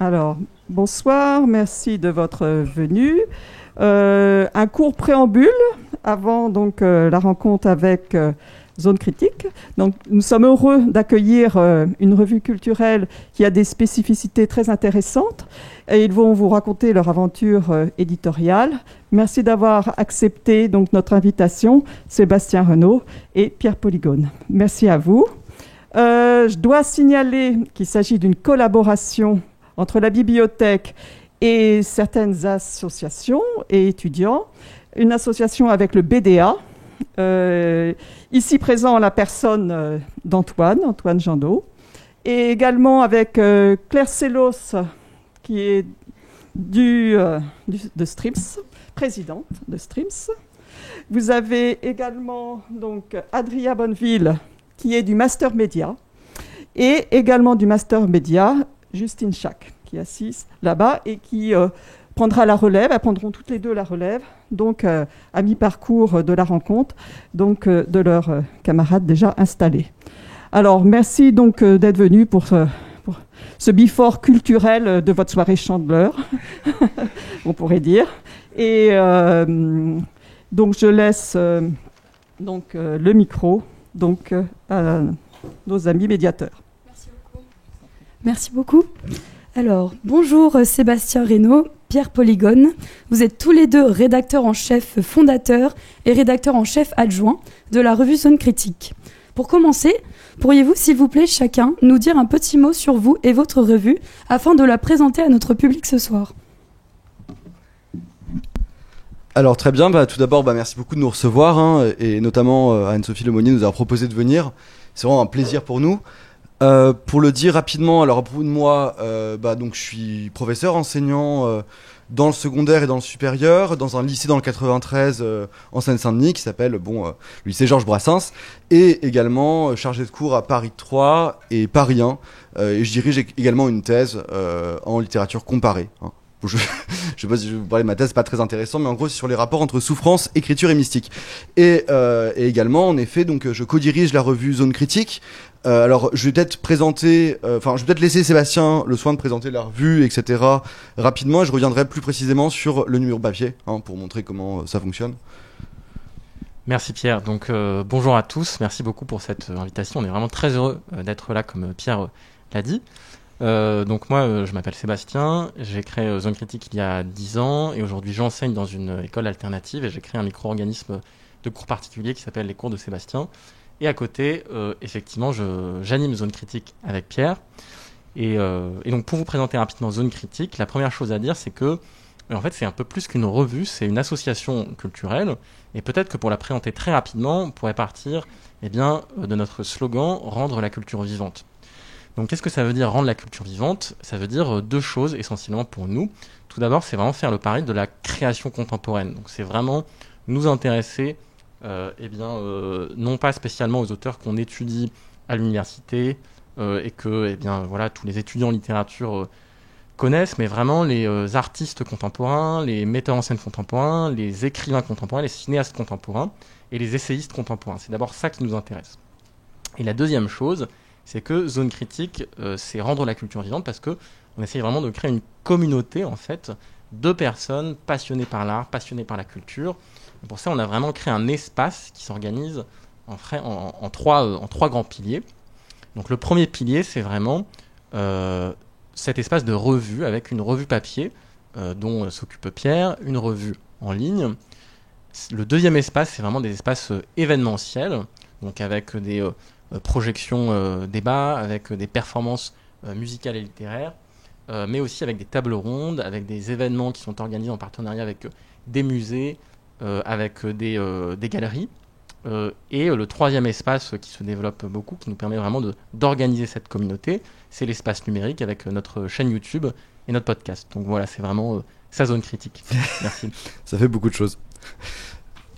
Alors, bonsoir, merci de votre venue. Un court préambule avant donc la rencontre avec Zone Critique. Donc, nous sommes heureux d'accueillir une revue culturelle qui a des spécificités très intéressantes et ils vont vous raconter leur aventure éditoriale. Merci d'avoir accepté donc notre invitation, Sébastien Renaud et Pierre Polygone. Merci à vous. Je dois signaler qu'il s'agit d'une collaboration entre la bibliothèque et certaines associations et étudiants. Une association avec le BDA, ici présent la personne d'Antoine Jandot, et également avec Claire Sellos, qui est de Streams, présidente de Streams. Vous avez également donc Adria Bonneville, qui est du Master Média, et également du Master Média, Justine Schack, qui est assise là-bas et qui prendra la relève. Elles prendront toutes les deux la relève, donc à mi-parcours de la rencontre, donc de leurs camarades déjà installés. Alors, merci donc d'être venus pour ce before culturel de votre soirée Chandeleur, on pourrait dire. Et donc, je laisse le micro à nos amis médiateurs. Merci beaucoup. Alors, bonjour Sébastien Renaud, Pierre Polygone. Vous êtes tous les deux rédacteurs en chef fondateurs et rédacteurs en chef adjoints de la revue Zone Critique. Pour commencer, pourriez-vous, s'il vous plaît, chacun, nous dire un petit mot sur vous et votre revue afin de la présenter à notre public ce soir? Alors très bien, tout d'abord merci beaucoup de nous recevoir et notamment Anne-Sophie Lemonnier nous a proposé de venir. C'est vraiment un plaisir pour nous. Pour le dire rapidement, alors à propos de moi, donc je suis professeur enseignant dans le secondaire et dans le supérieur, dans un lycée dans le 93 en Seine-Saint-Denis qui s'appelle le lycée Georges Brassens, et également chargé de cours à Paris 3 et Paris 1, et je dirige également une thèse en littérature comparée. Je sais pas si je vais vous parler de ma thèse, c'est pas très intéressant, mais en gros c'est sur les rapports entre souffrance, écriture et mystique. Et également, en effet, donc je co-dirige la revue Zone Critique. Alors je vais peut-être laisser Sébastien le soin de présenter la revue, etc. rapidement, et je reviendrai plus précisément sur le numéro papier, pour montrer comment ça fonctionne. Merci Pierre. Donc bonjour à tous, merci beaucoup pour cette invitation. On est vraiment très heureux d'être là, comme Pierre l'a dit. Donc moi je m'appelle Sébastien, j'ai créé Zone Critique il y a 10 ans et aujourd'hui j'enseigne dans une école alternative et j'ai créé un micro-organisme de cours particuliers qui s'appelle les cours de Sébastien. Et à côté, effectivement, j'anime Zone Critique avec Pierre. Et donc pour vous présenter rapidement Zone Critique, la première chose à dire c'est que en fait c'est un peu plus qu'une revue, c'est une association culturelle. Et peut-être que pour la présenter très rapidement, on pourrait partir de notre slogan « Rendre la culture vivante ». Donc qu'est-ce que ça veut dire rendre la culture vivante? Ça veut dire deux choses essentiellement pour nous. Tout d'abord, c'est vraiment faire le pari de la création contemporaine. Donc c'est vraiment nous intéresser non pas spécialement aux auteurs qu'on étudie à l'université et que tous les étudiants en littérature connaissent, mais vraiment les artistes contemporains, les metteurs en scène contemporains, les écrivains contemporains, les cinéastes contemporains et les essayistes contemporains. C'est d'abord ça qui nous intéresse. Et la deuxième chose, c'est que Zone Critique, c'est rendre la culture vivante parce qu'on essaye vraiment de créer une communauté en fait de personnes passionnées par l'art, passionnées par la culture. Et pour ça, on a vraiment créé un espace qui s'organise en trois grands piliers. Donc le premier pilier, c'est vraiment cet espace de revue avec une revue papier dont s'occupe Pierre, une revue en ligne. Le deuxième espace, c'est vraiment des espaces événementiels, donc avec des projections débats, avec des performances musicales et littéraires, mais aussi avec des tables rondes, avec des événements qui sont organisés en partenariat avec des musées, avec des galeries. Et le troisième espace qui se développe beaucoup, qui nous permet vraiment d'organiser cette communauté, c'est l'espace numérique avec notre chaîne YouTube et notre podcast. Donc voilà, c'est vraiment sa Zone Critique. Merci. Ça fait beaucoup de choses.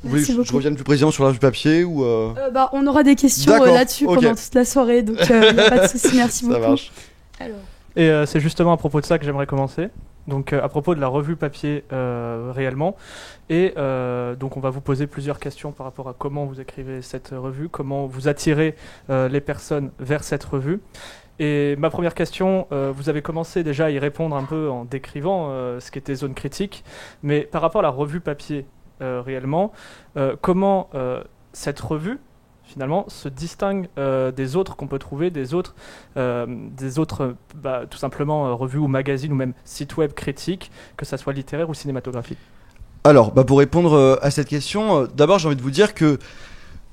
Vous voulez que je revienne plus précisément sur la revue papier ou on aura des questions là-dessus pendant toute la soirée, donc il n'y a pas de souci, merci beaucoup. Ça marche. Alors. Et c'est justement à propos de ça que j'aimerais commencer. donc à propos de la revue papier réellement. Et donc on va vous poser plusieurs questions par rapport à comment vous écrivez cette revue, comment vous attirez les personnes vers cette revue. Et ma première question, vous avez commencé déjà à y répondre un peu en décrivant ce qu'était Zone Critique, mais par rapport à la revue papier réellement, comment cette revue finalement se distingue des autres qu'on peut trouver, des autres tout simplement revues ou magazines ou même sites web critiques, que ça soit littéraire ou cinématographique. Alors, pour répondre à cette question, d'abord j'ai envie de vous dire que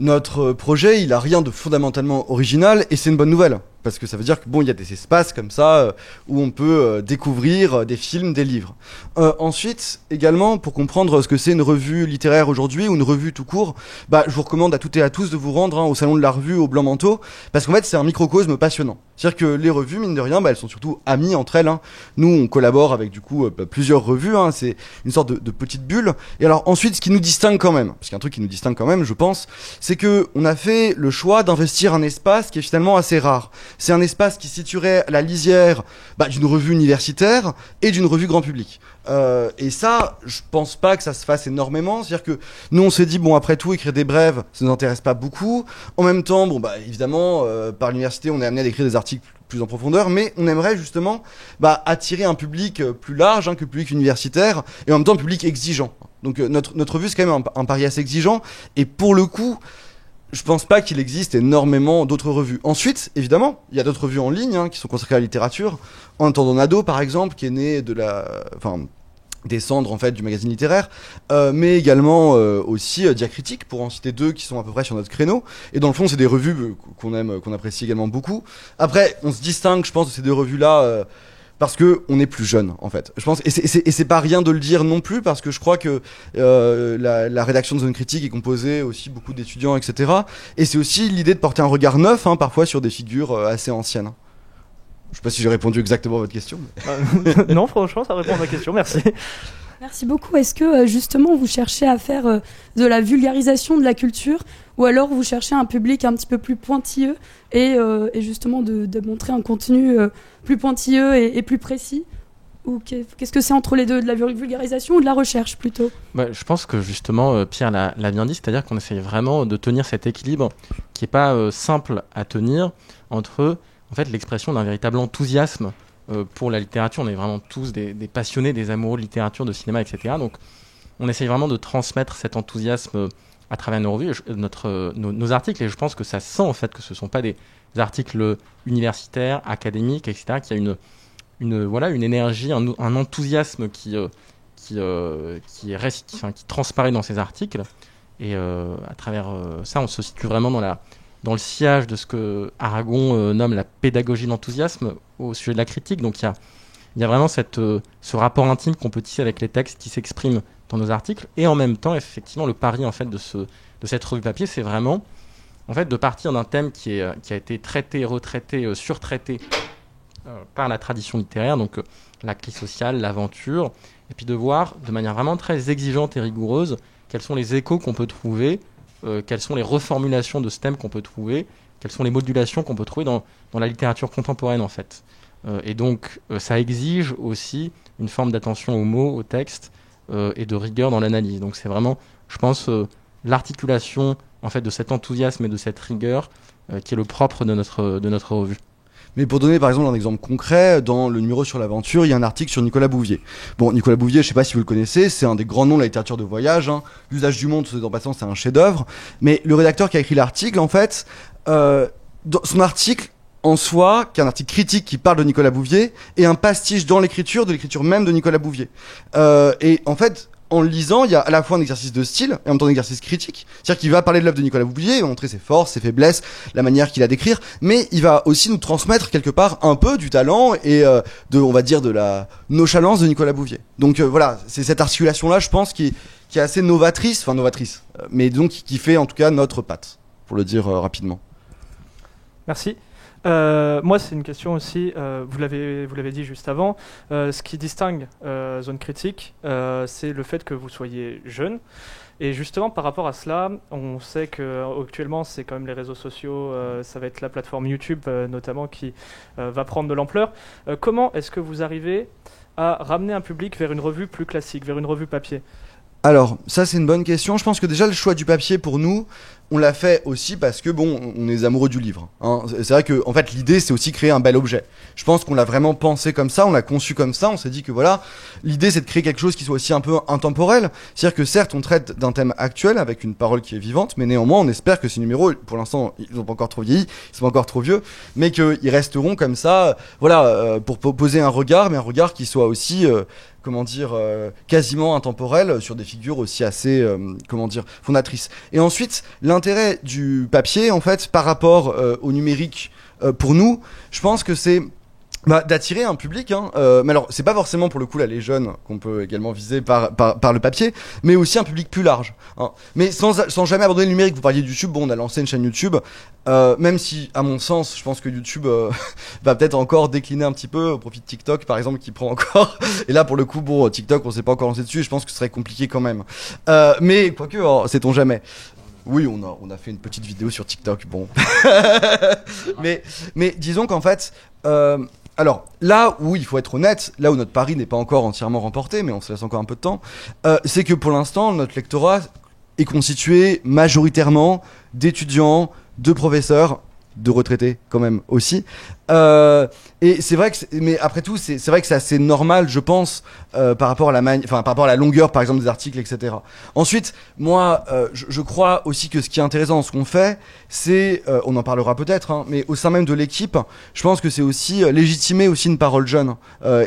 notre projet, il a rien de fondamentalement original et c'est une bonne nouvelle. Parce que ça veut dire que il y a des espaces comme ça où on peut découvrir des films, des livres. Ensuite, également, pour comprendre ce que c'est une revue littéraire aujourd'hui ou une revue tout court, je vous recommande à toutes et à tous de vous rendre au Salon de la Revue au Blanc-Manteau, parce qu'en fait, c'est un microcosme passionnant. C'est-à-dire que les revues, mine de rien, elles sont surtout amies entre elles. Nous, on collabore avec du coup plusieurs revues. C'est une sorte de petite bulle. Et alors ensuite, ce qui nous distingue quand même, parce qu'il y a un truc qui nous distingue quand même, je pense, c'est que on a fait le choix d'investir un espace qui est finalement assez rare. C'est un espace qui situerait à la lisière d'une revue universitaire et d'une revue grand public. Et ça, je pense pas que ça se fasse énormément. C'est-à-dire que nous, on s'est dit, après tout, écrire des brèves, ça nous intéresse pas beaucoup. En même temps, évidemment, par l'université, on est amené à écrire des articles plus en profondeur, mais on aimerait justement attirer un public plus large que le public universitaire et en même temps un public exigeant. Donc notre revue, c'est quand même un pari assez exigeant. Et pour le coup, je pense pas qu'il existe énormément d'autres revues. Ensuite, évidemment, il y a d'autres revues en ligne qui sont consacrées à la littérature. En attendant Nado, par exemple, qui est né des cendres en fait du magazine littéraire, mais également aussi Diacritique, pour en citer deux qui sont à peu près sur notre créneau. Et dans le fond, c'est des revues qu'on aime, qu'on apprécie également beaucoup. Après, on se distingue, je pense, de ces deux revues-là. Parce que on est plus jeune en fait, je pense, et c'est pas rien de le dire non plus, parce que je crois que la rédaction de Zone Critique est composée aussi beaucoup d'étudiants, etc. Et c'est aussi l'idée de porter un regard neuf, parfois sur des figures assez anciennes. Je sais pas si j'ai répondu exactement à votre question. Mais... Non, franchement, ça répond à ma question. Merci. Merci beaucoup. Est-ce que justement vous cherchez à faire de la vulgarisation de la culture, ou alors vous cherchez un public un petit peu plus pointilleux et justement de montrer un contenu plus pointilleux et plus précis? Ou qu'est-ce que c'est entre les deux, de la vulgarisation ou de la recherche plutôt? Je pense que justement Pierre l'a bien dit, c'est-à-dire qu'on essaye vraiment de tenir cet équilibre qui n'est pas simple à tenir entre en fait l'expression d'un véritable enthousiasme pour la littérature. On est vraiment tous des passionnés, des amoureux de littérature, de cinéma, etc. Donc on essaye vraiment de transmettre cet enthousiasme à travers nos revues, nos articles, et je pense que ça sent en fait que ce ne sont pas des articles universitaires, académiques, etc., qui a une énergie, un enthousiasme qui transparaît dans ces articles, et à travers ça on se situe vraiment dans le sillage de ce que Aragon nomme la pédagogie de l'enthousiasme au sujet de la critique. Donc il y a vraiment ce rapport intime qu'on peut tisser avec les textes qui s'expriment dans nos articles, et en même temps effectivement le pari en fait de cette revue papier, c'est vraiment en fait de partir d'un thème qui a été traité, retraité, surtraité par la tradition littéraire, donc la crise sociale, l'aventure, et puis de voir de manière vraiment très exigeante et rigoureuse quels sont les échos qu'on peut trouver, quelles sont les reformulations de ce thème qu'on peut trouver, quelles sont les modulations qu'on peut trouver dans la littérature contemporaine en fait. Et donc ça exige aussi une forme d'attention aux mots, au texte, et de rigueur dans l'analyse. Donc c'est vraiment, je pense, l'articulation en fait de cet enthousiasme et de cette rigueur qui est le propre de notre revue. Mais pour donner par exemple un exemple concret, dans le numéro sur l'aventure, il y a un article sur Nicolas Bouvier. Bon, Nicolas Bouvier, je sais pas si vous le connaissez, c'est un des grands noms de la littérature de voyage. L'usage du monde, en passant, c'est un chef-d'œuvre. Mais le rédacteur qui a écrit l'article, en fait, son article en soi, qui est un article critique qui parle de Nicolas Bouvier, est un pastiche dans l'écriture, de l'écriture même de Nicolas Bouvier. Et en fait, en le lisant, il y a à la fois un exercice de style et en même temps un exercice critique. C'est-à-dire qu'il va parler de l'œuvre de Nicolas Bouvier, il va montrer ses forces, ses faiblesses, la manière qu'il a d'écrire, mais il va aussi nous transmettre quelque part un peu du talent et on va dire, de la nonchalance de Nicolas Bouvier. Donc voilà, c'est cette articulation-là, je pense, qui est assez novatrice, mais donc qui fait en tout cas notre patte, pour le dire rapidement. Merci. Moi, c'est une question aussi, vous l'avez dit juste avant, ce qui distingue Zone Critique, c'est le fait que vous soyez jeune. Et justement, par rapport à cela, on sait qu'actuellement, c'est quand même les réseaux sociaux, ça va être la plateforme YouTube notamment qui va prendre de l'ampleur. Comment est-ce que vous arrivez à ramener un public vers une revue plus classique, vers une revue papier? Alors, ça c'est une bonne question. Je pense que déjà le choix du papier pour nous, on l'a fait aussi parce que bon, on est amoureux du livre. Hein. C'est vrai que en fait l'idée c'est aussi créer un bel objet. Je pense qu'on l'a vraiment pensé comme ça, on l'a conçu comme ça. On s'est dit que voilà, l'idée c'est de créer quelque chose qui soit aussi un peu intemporel. C'est-à-dire que certes on traite d'un thème actuel avec une parole qui est vivante, mais néanmoins on espère que ces numéros, pour l'instant ils n'ont pas encore trop vieilli, ils sont pas encore trop vieux, mais qu'ils resteront comme ça, voilà, pour poser un regard, mais un regard qui soit aussi quasiment intemporel sur des figures aussi assez, fondatrices. Et ensuite, l'intérêt du papier, en fait, par rapport au numérique, pour nous, je pense que c'est d'attirer un public, hein. Mais alors c'est pas forcément pour le coup là les jeunes qu'on peut également viser par le papier, mais aussi un public plus large, hein. Mais sans jamais abandonner le numérique. Vous parliez de YouTube, bon on a lancé une chaîne YouTube, même si à mon sens je pense que YouTube va peut-être encore décliner un petit peu au profit de TikTok par exemple qui prend encore, et là pour le coup bon TikTok on s'est pas encore lancé dessus et je pense que ce serait compliqué quand même, mais quoique sait-on jamais. Oui, on a fait une petite vidéo sur TikTok, bon. mais disons qu'en fait, alors là où il faut être honnête, là où notre pari n'est pas encore entièrement remporté, mais on se laisse encore un peu de temps, c'est que pour l'instant, notre lectorat est constitué majoritairement d'étudiants, de professeurs, de retraités quand même aussi. Et c'est vrai que, mais après tout, c'est vrai que c'est assez normal, je pense, par rapport à par rapport à la longueur, par exemple, des articles, etc. Ensuite, moi, je crois aussi que ce qui est intéressant dans ce qu'on fait, c'est, on en parlera peut-être, hein, mais au sein même de l'équipe, je pense que c'est aussi légitimer aussi une parole jeune.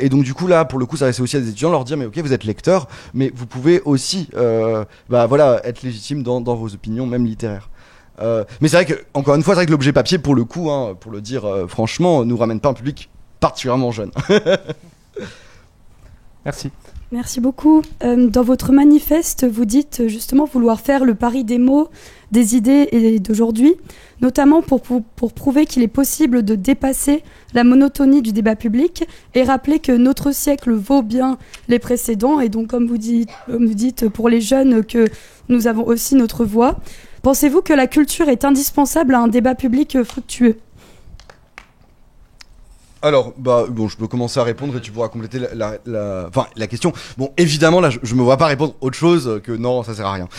Et donc du coup là, pour le coup, ça reste aussi à des étudiants leur dire, mais ok, vous êtes lecteur, mais vous pouvez aussi, être légitime dans vos opinions, même littéraires. Mais c'est vrai que, encore une fois, c'est vrai que l'objet papier, pour le coup, hein, pour le dire franchement, nous ramène pas un public particulièrement jeune. Merci. Merci beaucoup. Dans votre manifeste, vous dites justement vouloir faire le pari des mots, des idées et d'aujourd'hui, notamment pour prouver qu'il est possible de dépasser la monotonie du débat public et rappeler que notre siècle vaut bien les précédents. Et donc, comme vous dites pour les jeunes, que nous avons aussi notre voix. Pensez-vous que la culture est indispensable à un débat public fructueux ? Alors, je peux commencer à répondre et tu pourras compléter la question. Bon, évidemment, là, je me vois pas répondre autre chose que non, ça sert à rien.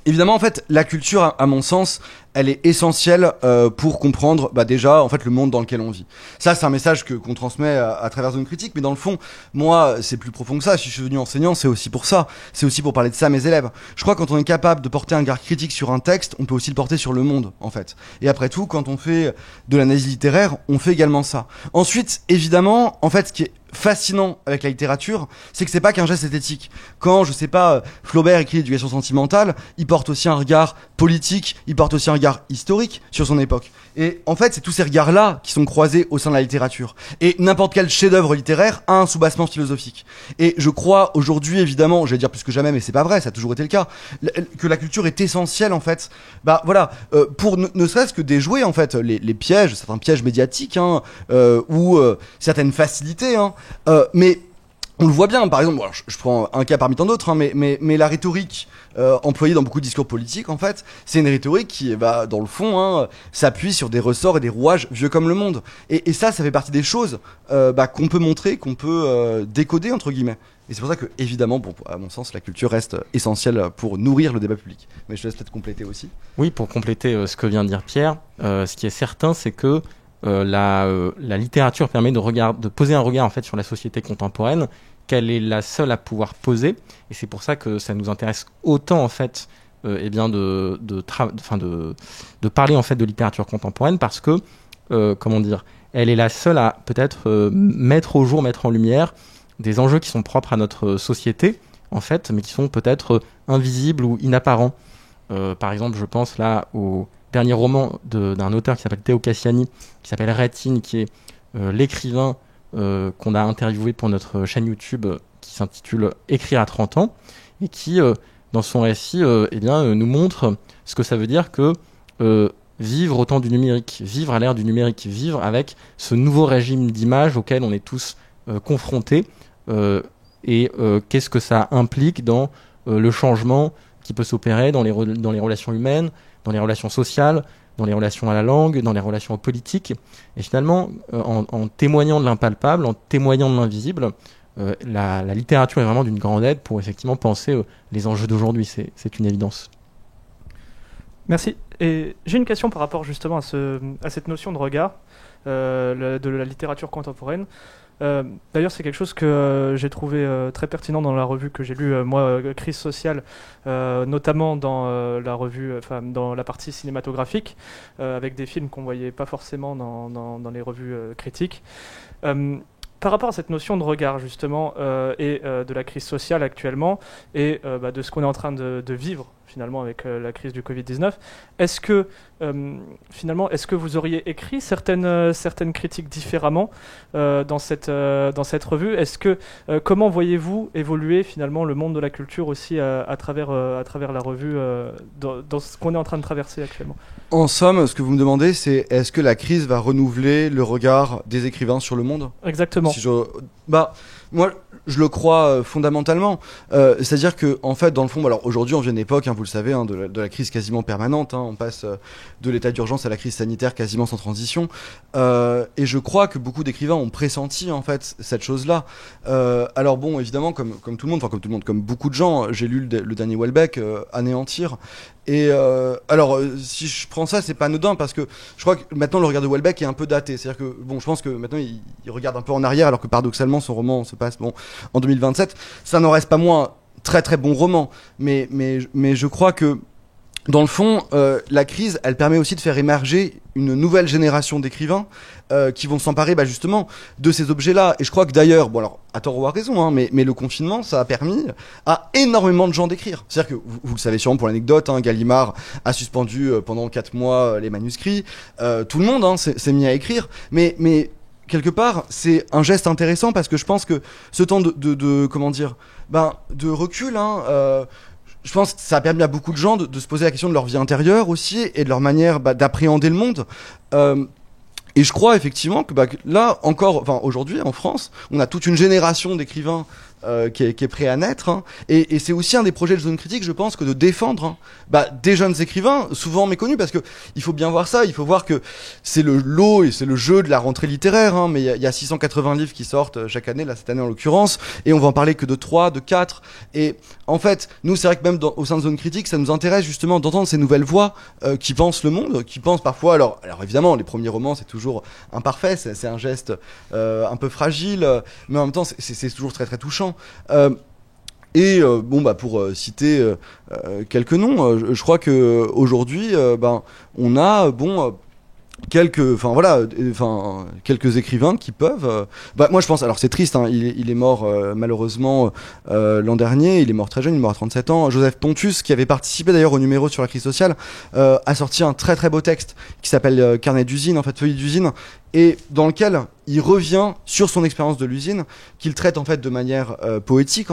Évidemment, en fait, la culture, à mon sens, elle est essentielle pour comprendre déjà en fait le monde dans lequel on vit. Ça, c'est un message qu'on transmet à travers Zone Critique, mais dans le fond, moi, c'est plus profond que ça. Si je suis devenu enseignant, c'est aussi pour ça. C'est aussi pour parler de ça à mes élèves. Je crois que quand on est capable de porter un regard critique sur un texte, on peut aussi le porter sur le monde, en fait. Et après tout, quand on fait de l'analyse littéraire, on fait également ça. Ensuite, évidemment, en fait, ce qui est fascinant avec la littérature, c'est que c'est pas qu'un geste esthétique. Quand, je sais pas, Flaubert écrit l'éducation sentimentale, il porte aussi un regard politique, il porte aussi un regard historique sur son époque. Et en fait, c'est tous ces regards-là qui sont croisés au sein de la littérature. Et n'importe quel chef-d'œuvre littéraire a un soubassement philosophique. Et je crois aujourd'hui, évidemment, je vais dire plus que jamais, mais c'est pas vrai, ça a toujours été le cas, que la culture est essentielle, en fait. Pour ne serait-ce que déjouer, en fait, les pièges, certains pièges médiatiques, hein, ou certaines facilités, hein. Mais on le voit bien, par exemple, je prends un cas parmi tant d'autres, hein, mais la rhétorique employée dans beaucoup de discours politiques, en fait, c'est une rhétorique qui, dans le fond, hein, s'appuie sur des ressorts et des rouages vieux comme le monde. Et ça fait partie des choses qu'on peut montrer, qu'on peut décoder, entre guillemets. Et c'est pour ça que, évidemment, à mon sens, la culture reste essentielle pour nourrir le débat public. Mais je te laisse peut-être compléter aussi. Oui, pour compléter ce que vient de dire Pierre, ce qui est certain, c'est que la littérature permet de poser un regard en fait sur la société contemporaine qu'elle est la seule à pouvoir poser, et c'est pour ça que ça nous intéresse autant en fait de parler en fait de littérature contemporaine, parce que elle est la seule à peut-être mettre au jour, mettre en lumière des enjeux qui sont propres à notre société en fait, mais qui sont peut-être invisibles ou inapparents. Par exemple, je pense là au dernier roman d'un auteur qui s'appelle Théo Cassiani, qui s'appelle Rétine, qui est l'écrivain qu'on a interviewé pour notre chaîne YouTube, qui s'intitule Écrire à 30 ans, et qui, dans son récit, nous montre ce que ça veut dire que vivre au temps du numérique, vivre à l'ère du numérique, vivre avec ce nouveau régime d'image auquel on est tous confrontés, et qu'est-ce que ça implique dans le changement qui peut s'opérer dans les relations humaines, dans les relations sociales, dans les relations à la langue, dans les relations politiques. Et finalement, en témoignant de l'impalpable, en témoignant de l'invisible, la littérature est vraiment d'une grande aide pour effectivement penser les enjeux d'aujourd'hui. C'est une évidence. Merci. Et j'ai une question par rapport justement à cette notion de regard de la littérature contemporaine. D'ailleurs, c'est quelque chose que j'ai trouvé très pertinent dans la revue que j'ai lue, moi, Crise sociale, notamment dans la revue, dans la partie cinématographique, avec des films qu'on voyait pas forcément dans les revues critiques. Par rapport à cette notion de regard, justement, et de la crise sociale actuellement, et de ce qu'on est en train de vivre, finalement, avec la crise du Covid-19, est-ce que vous auriez écrit certaines critiques différemment dans cette revue? Comment voyez-vous évoluer, finalement, le monde de la culture aussi à travers la revue, dans ce qu'on est en train de traverser actuellement? En somme, ce que vous me demandez, c'est est-ce que la crise va renouveler le regard des écrivains sur le monde? Exactement. Moi, je le crois fondamentalement. C'est-à-dire que, en fait, dans le fond, alors aujourd'hui, on vit une époque, vous le savez, de la crise quasiment permanente. On passe de l'état d'urgence à la crise sanitaire quasiment sans transition. Et je crois que beaucoup d'écrivains ont pressenti, en fait, cette chose-là. Alors bon, évidemment, comme tout le monde, comme beaucoup de gens, j'ai lu le dernier Houellebecq, Anéantir. Et alors, si je prends ça, c'est pas anodin parce que je crois que maintenant le regard de Houellebecq est un peu daté. C'est-à-dire que je pense que maintenant il regarde un peu en arrière, alors que paradoxalement son roman se passe en 2027. Ça n'en reste pas moins très très bon roman, mais je crois que dans le fond, la crise, elle permet aussi de faire émerger une nouvelle génération d'écrivains qui vont s'emparer justement de ces objets-là. Et je crois que d'ailleurs, alors à tort ou à raison, mais le confinement, ça a permis à énormément de gens d'écrire. C'est-à-dire que, vous le savez sûrement pour l'anecdote, Gallimard a suspendu pendant 4 mois les manuscrits. Tout le monde s'est mis à écrire. Mais quelque part, c'est un geste intéressant parce que je pense que ce temps de recul, je pense que ça a permis à beaucoup de gens de se poser la question de leur vie intérieure aussi et de leur manière d'appréhender le monde. Et je crois effectivement que là encore, aujourd'hui en France, on a toute une génération d'écrivains qui est prêt à naître. Et c'est aussi un des projets de Zone Critique, je pense, que de défendre des jeunes écrivains, souvent méconnus, parce que il faut bien voir ça. Il faut voir que c'est le lot et c'est le jeu de la rentrée littéraire. Mais il y a 680 livres qui sortent chaque année, là cette année en l'occurrence, et on va en parler que de 3, de 4. Et en fait, nous, c'est vrai que même au sein de Zone Critique, ça nous intéresse justement d'entendre ces nouvelles voix qui pensent le monde, qui pensent parfois. Alors évidemment, les premiers romans, c'est toujours imparfait, c'est un geste un peu fragile, mais en même temps, c'est toujours très très touchant. Pour citer quelques noms, je crois que aujourd'hui, on a quelques écrivains qui peuvent. Moi, je pense. Alors, c'est triste. Il est mort malheureusement l'an dernier. Il est mort très jeune. Il est mort à 37 ans. Joseph Pontus, qui avait participé d'ailleurs au numéro sur la crise sociale, a sorti un très très beau texte qui s'appelle Carnet d'usine, Feuille d'usine, et dans lequel il revient sur son expérience de l'usine, qu'il traite en fait de manière poétique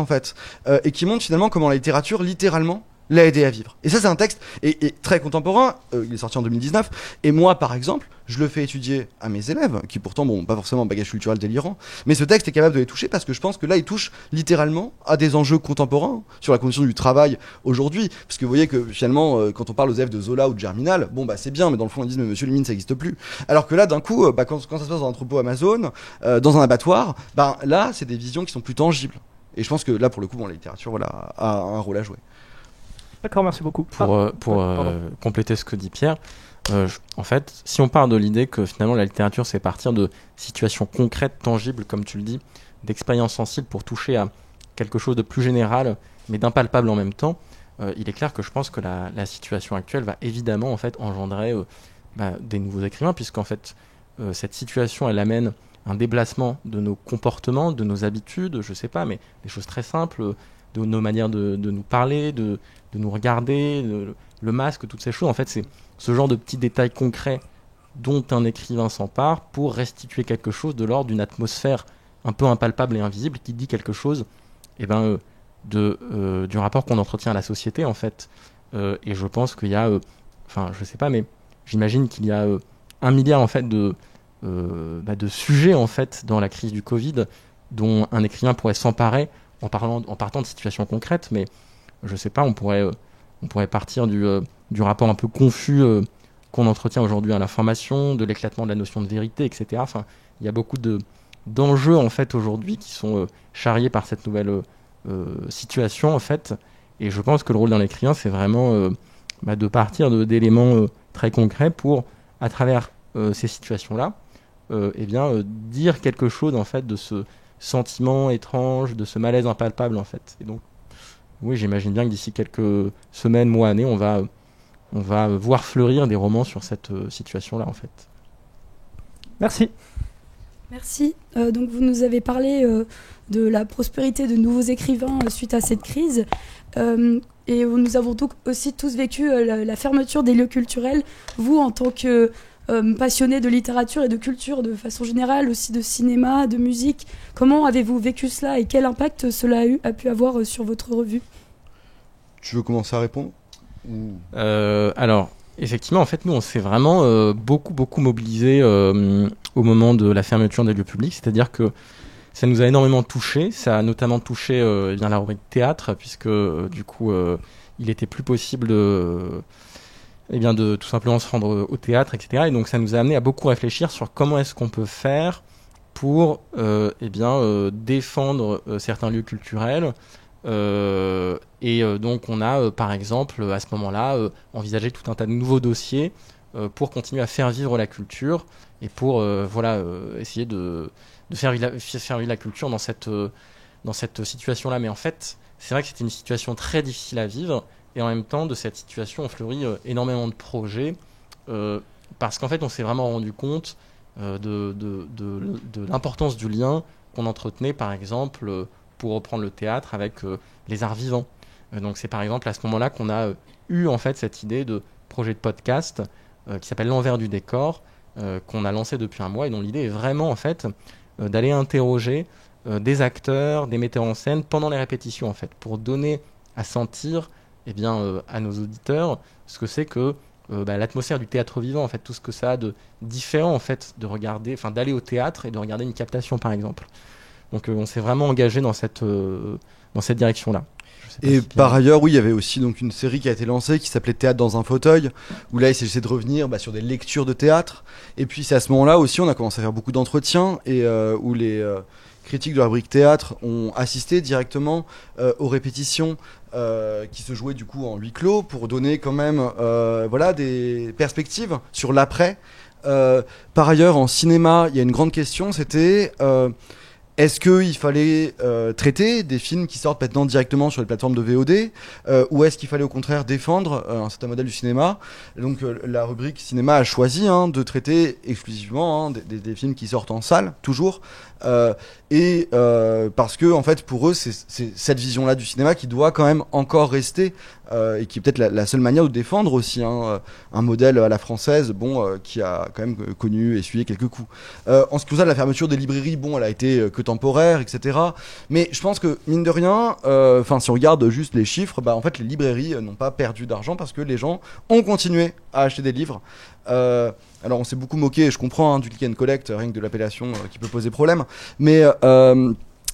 et qui montre finalement comment la littérature, littéralement, l'a aidé à vivre. Et ça, c'est un texte et très contemporain. Il est sorti en 2019. Et moi, par exemple, je le fais étudier à mes élèves, qui pourtant, pas forcément un bagage culturel délirant, mais ce texte est capable de les toucher parce que je pense que là, il touche littéralement à des enjeux contemporains sur la condition du travail aujourd'hui. Parce que vous voyez que finalement, quand on parle aux élèves de Zola ou de Germinal, c'est bien, mais dans le fond, ils disent, mais monsieur Limine, ça n'existe plus. Alors que là, d'un coup, quand ça se passe dans un entrepôt Amazon, dans un abattoir, là, c'est des visions qui sont plus tangibles. Et je pense que là, pour le coup, la littérature a un rôle à jouer. D'accord, merci beaucoup. Pour compléter ce que dit Pierre, en fait, si on part de l'idée que finalement la littérature c'est partir de situations concrètes, tangibles, comme tu le dis, d'expériences sensibles pour toucher à quelque chose de plus général, mais d'impalpable en même temps, il est clair que je pense que la situation actuelle va évidemment en fait engendrer des nouveaux écrivains, puisqu'en fait cette situation elle amène un déplacement de nos comportements, de nos habitudes, je sais pas, mais des choses très simples, de nos manières de nous parler, de nous regarder, le masque, toutes ces choses. En fait, c'est ce genre de petits détails concrets dont un écrivain s'empare pour restituer quelque chose de l'ordre d'une atmosphère un peu impalpable et invisible qui dit quelque chose du rapport qu'on entretient à la société, en fait. Et je pense qu'il y a... je sais pas, mais j'imagine qu'il y a 1 milliard, en fait, de sujets, en fait, dans la crise du Covid dont un écrivain pourrait s'emparer en partant de situations concrètes, mais je sais pas, on pourrait partir du rapport un peu confus qu'on entretient aujourd'hui à l'information, de l'éclatement de la notion de vérité, etc. Enfin, il y a beaucoup d'enjeux en fait aujourd'hui qui sont charriés par cette nouvelle situation en fait. Et je pense que le rôle d'un écrivain, c'est vraiment de partir d'éléments très concrets pour, à travers ces situations-là, dire quelque chose en fait de ce sentiment étrange, de ce malaise impalpable en fait. Et donc, oui, j'imagine bien que d'ici quelques semaines, mois, années, on va voir fleurir des romans sur cette situation-là en fait. Merci. Merci. Donc vous nous avez parlé de la prospérité de nouveaux écrivains suite à cette crise. Et nous avons aussi tous vécu la fermeture des lieux culturels. Vous, en tant que passionné de littérature et de culture de façon générale, aussi de cinéma, de musique, comment avez-vous vécu cela et quel impact cela a pu avoir sur votre revue ? Tu veux commencer à répondre Alors, effectivement, en fait, nous, on s'est vraiment beaucoup mobilisés au moment de la fermeture des lieux publics. C'est-à-dire que ça nous a énormément touché. Ça a notamment touché la rubrique théâtre, puisque du coup, il était plus possible de tout simplement se rendre au théâtre, etc. Et donc, ça nous a amené à beaucoup réfléchir sur comment est-ce qu'on peut faire pour défendre certains lieux culturels. Donc on a par exemple à ce moment-là envisagé tout un tas de nouveaux dossiers pour continuer à faire vivre la culture et pour essayer de faire vivre la culture dans cette situation-là. Mais en fait, c'est vrai que c'était une situation très difficile à vivre et en même temps de cette situation ont fleuri énormément de projets parce qu'en fait on s'est vraiment rendu compte de l'importance du lien qu'on entretenait par exemple pour reprendre le théâtre avec les arts vivants. Donc c'est par exemple à ce moment-là qu'on a eu en fait cette idée de projet de podcast qui s'appelle L'envers du décor, qu'on a lancé depuis un mois et dont l'idée est vraiment en fait d'aller interroger des acteurs, des metteurs en scène pendant les répétitions en fait, pour donner à sentir à nos auditeurs ce que c'est que l'atmosphère du théâtre vivant en fait, tout ce que ça a de différent en fait de regarder, enfin d'aller au théâtre et de regarder une captation par exemple. Donc on s'est vraiment engagé dans cette direction-là. Et par ailleurs, oui, il y avait aussi donc une série qui a été lancée qui s'appelait Théâtre dans un fauteuil, où là il s'agissait de revenir sur des lectures de théâtre. Et puis c'est à ce moment-là aussi on a commencé à faire beaucoup d'entretiens et où les critiques de la rubrique théâtre ont assisté directement aux répétitions qui se jouaient du coup en huis clos pour donner quand même des perspectives sur l'après. Par ailleurs, en cinéma, il y a une grande question, c'était est-ce qu'il fallait traiter des films qui sortent maintenant directement sur les plateformes de VOD ou est-ce qu'il fallait au contraire défendre un certain modèle du cinéma ? Donc la rubrique cinéma a choisi de traiter exclusivement des films qui sortent en salle, toujours. Parce que en fait pour eux c'est cette vision-là du cinéma qui doit quand même encore rester et qui est peut-être la seule manière de défendre aussi un modèle à la française qui a quand même connu, essuyé quelques coups. En ce qui concerne la fermeture des librairies, elle a été que temporaire, etc. Mais je pense que mine de rien, si on regarde juste les chiffres, en fait les librairies n'ont pas perdu d'argent parce que les gens ont continué à acheter des livres. Alors on s'est beaucoup moqué, et je comprends du click and collect, rien que de l'appellation qui peut poser problème, mais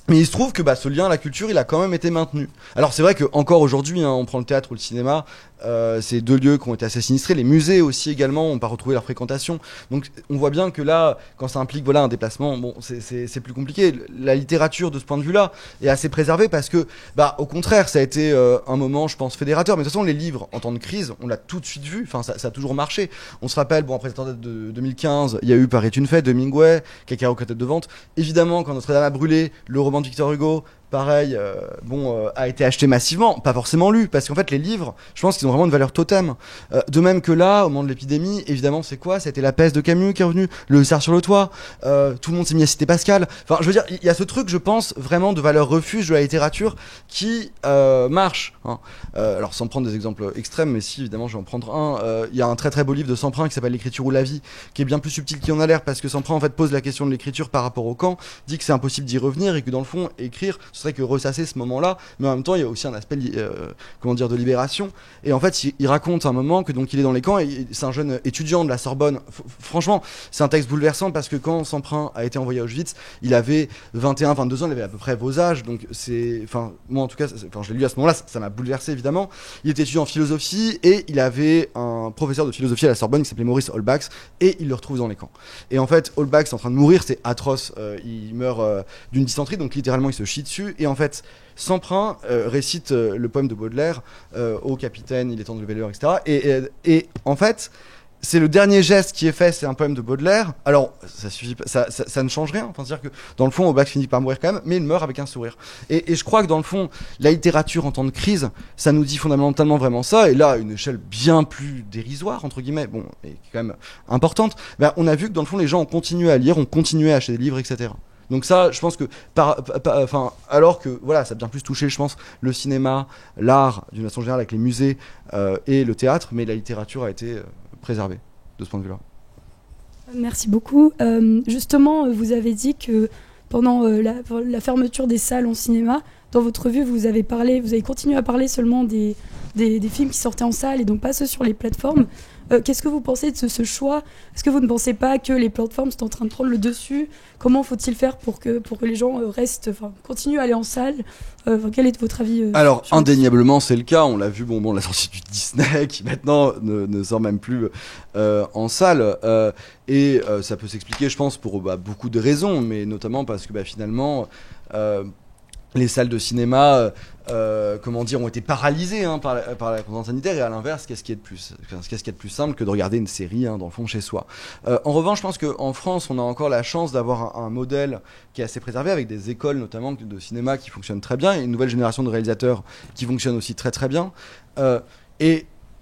il se trouve que ce lien à la culture il a quand même été maintenu. Alors c'est vrai que encore aujourd'hui on prend le théâtre ou le cinéma, c'est deux lieux qui ont été assez sinistrés. Les musées aussi également n'ont pas retrouvé leur fréquentation. Donc on voit bien que là, quand ça implique un déplacement, c'est plus compliqué. La littérature de ce point de vue-là est assez préservée parce que, au contraire, ça a été un moment, je pense, fédérateur. Mais de toute façon, les livres en temps de crise, on l'a tout de suite vu. Enfin, ça a toujours marché. On se rappelle, après cette tentative de 2015, il y a eu Paris est une fête de Hemingway, Cacao tête de vente. Évidemment, quand Notre-Dame a brûlé, le roman de Victor Hugo, pareil, a été acheté massivement, pas forcément lu, parce qu'en fait les livres, je pense qu'ils ont vraiment une valeur totem. De même que là, au moment de l'épidémie, évidemment, c'est quoi ? Ça a été La Peste de Camus qui est revenu, Le Hussard sur le toit, tout le monde s'est mis à citer Pascal. Enfin, je veux dire, il y a ce truc, je pense, vraiment de valeur refuge de la littérature qui marche. Alors, sans prendre des exemples extrêmes, mais si, évidemment, je vais en prendre un. Il y a un très très beau livre de Semprin qui s'appelle L'écriture ou la vie, qui est bien plus subtil qu'il en a l'air, parce que Semprin, en fait, pose la question de l'écriture par rapport au camp, dit que c'est impossible d'y revenir et que dans le fond, écrire, ce serait que ressasser ce moment-là, mais en même temps il y a aussi un aspect de libération. Et en fait il raconte un moment que donc il est dans les camps et c'est un jeune étudiant de la Sorbonne. Franchement c'est un texte bouleversant parce que quand Semprin a été envoyé à Auschwitz, il avait 21-22 ans, il avait à peu près vos âges, donc moi en tout cas je l'ai lu à ce moment-là, ça m'a bouleversé évidemment. Il était étudiant en philosophie et il avait un professeur de philosophie à la Sorbonne qui s'appelait Maurice Holbach et il le retrouve dans les camps. Et en fait Holbach est en train de mourir, c'est atroce, il meurt d'une dysenterie, donc littéralement il se chie dessus. Et en fait Semprin récite le poème de Baudelaire au capitaine, il est temps de lever l'heure, etc. Et en fait c'est le dernier geste qui est fait, c'est un poème de Baudelaire. Alors, ça ne change rien. Enfin, c'est-à-dire que dans le fond, Holbach finit par mourir quand même, mais il meurt avec un sourire. Et je crois que dans le fond, la littérature en temps de crise, ça nous dit fondamentalement vraiment ça. Et là, à une échelle bien plus dérisoire, entre guillemets, bon, et quand même importante, on a vu que dans le fond, les gens ont continué à lire, ont continué à acheter des livres, etc. Donc ça, je pense que, alors que voilà, ça a bien plus touché, je pense, le cinéma, l'art, d'une façon générale, avec les musées et le théâtre, mais la littérature a été préservée de ce point de vue-là. Merci beaucoup. Justement, vous avez dit que pendant la fermeture des salles en cinéma, dans votre revue, vous avez continué à parler seulement des films qui sortaient en salle et donc pas ceux sur les plateformes. Qu'est-ce que vous pensez de ce choix ? Est-ce que vous ne pensez pas que les plateformes sont en train de prendre le dessus ? Comment faut-il faire pour que les gens continuent à aller en salle ? Quel est votre avis Alors, indéniablement, c'est le cas. On l'a vu, la sortie du Disney, qui maintenant ne sort même plus en salle. Et ça peut s'expliquer, je pense, pour beaucoup de raisons, mais notamment parce que finalement... les salles de cinéma, ont été paralysées par la contrainte sanitaire. Et à l'inverse, qu'est-ce qu'il y a de plus simple que de regarder une série, dans le fond, chez soi. En revanche, je pense qu'en France, on a encore la chance d'avoir un modèle qui est assez préservé, avec des écoles notamment de cinéma qui fonctionnent très bien, et une nouvelle génération de réalisateurs qui fonctionnent aussi très très bien.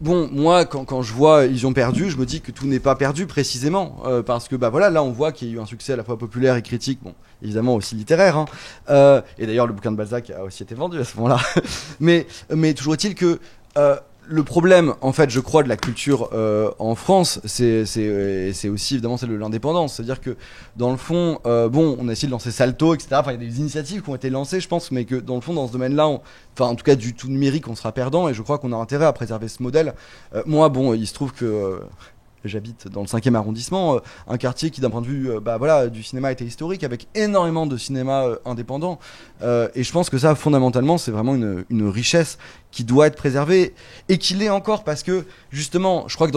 Bon, moi, quand je vois Ils ont perdu, je me dis que tout n'est pas perdu précisément, parce que là on voit qu'il y a eu un succès à la fois populaire et critique, évidemment aussi littéraire, et d'ailleurs le bouquin de Balzac a aussi été vendu à ce moment-là. mais toujours est-il que le problème, en fait, je crois, de la culture en France, c'est aussi évidemment celle de l'indépendance. C'est-à-dire que dans le fond, on a essayé de lancer Salto, etc. Enfin, il y a des initiatives qui ont été lancées, je pense, mais que dans le fond, dans ce domaine-là, en tout cas du tout numérique, on sera perdant. Et je crois qu'on a intérêt à préserver ce modèle. Moi, il se trouve que j'habite dans le 5e arrondissement, un quartier qui d'un point de vue du cinéma était historique, avec énormément de cinéma indépendant, et je pense que ça fondamentalement c'est vraiment une richesse qui doit être préservée, et qui l'est encore parce que justement je crois que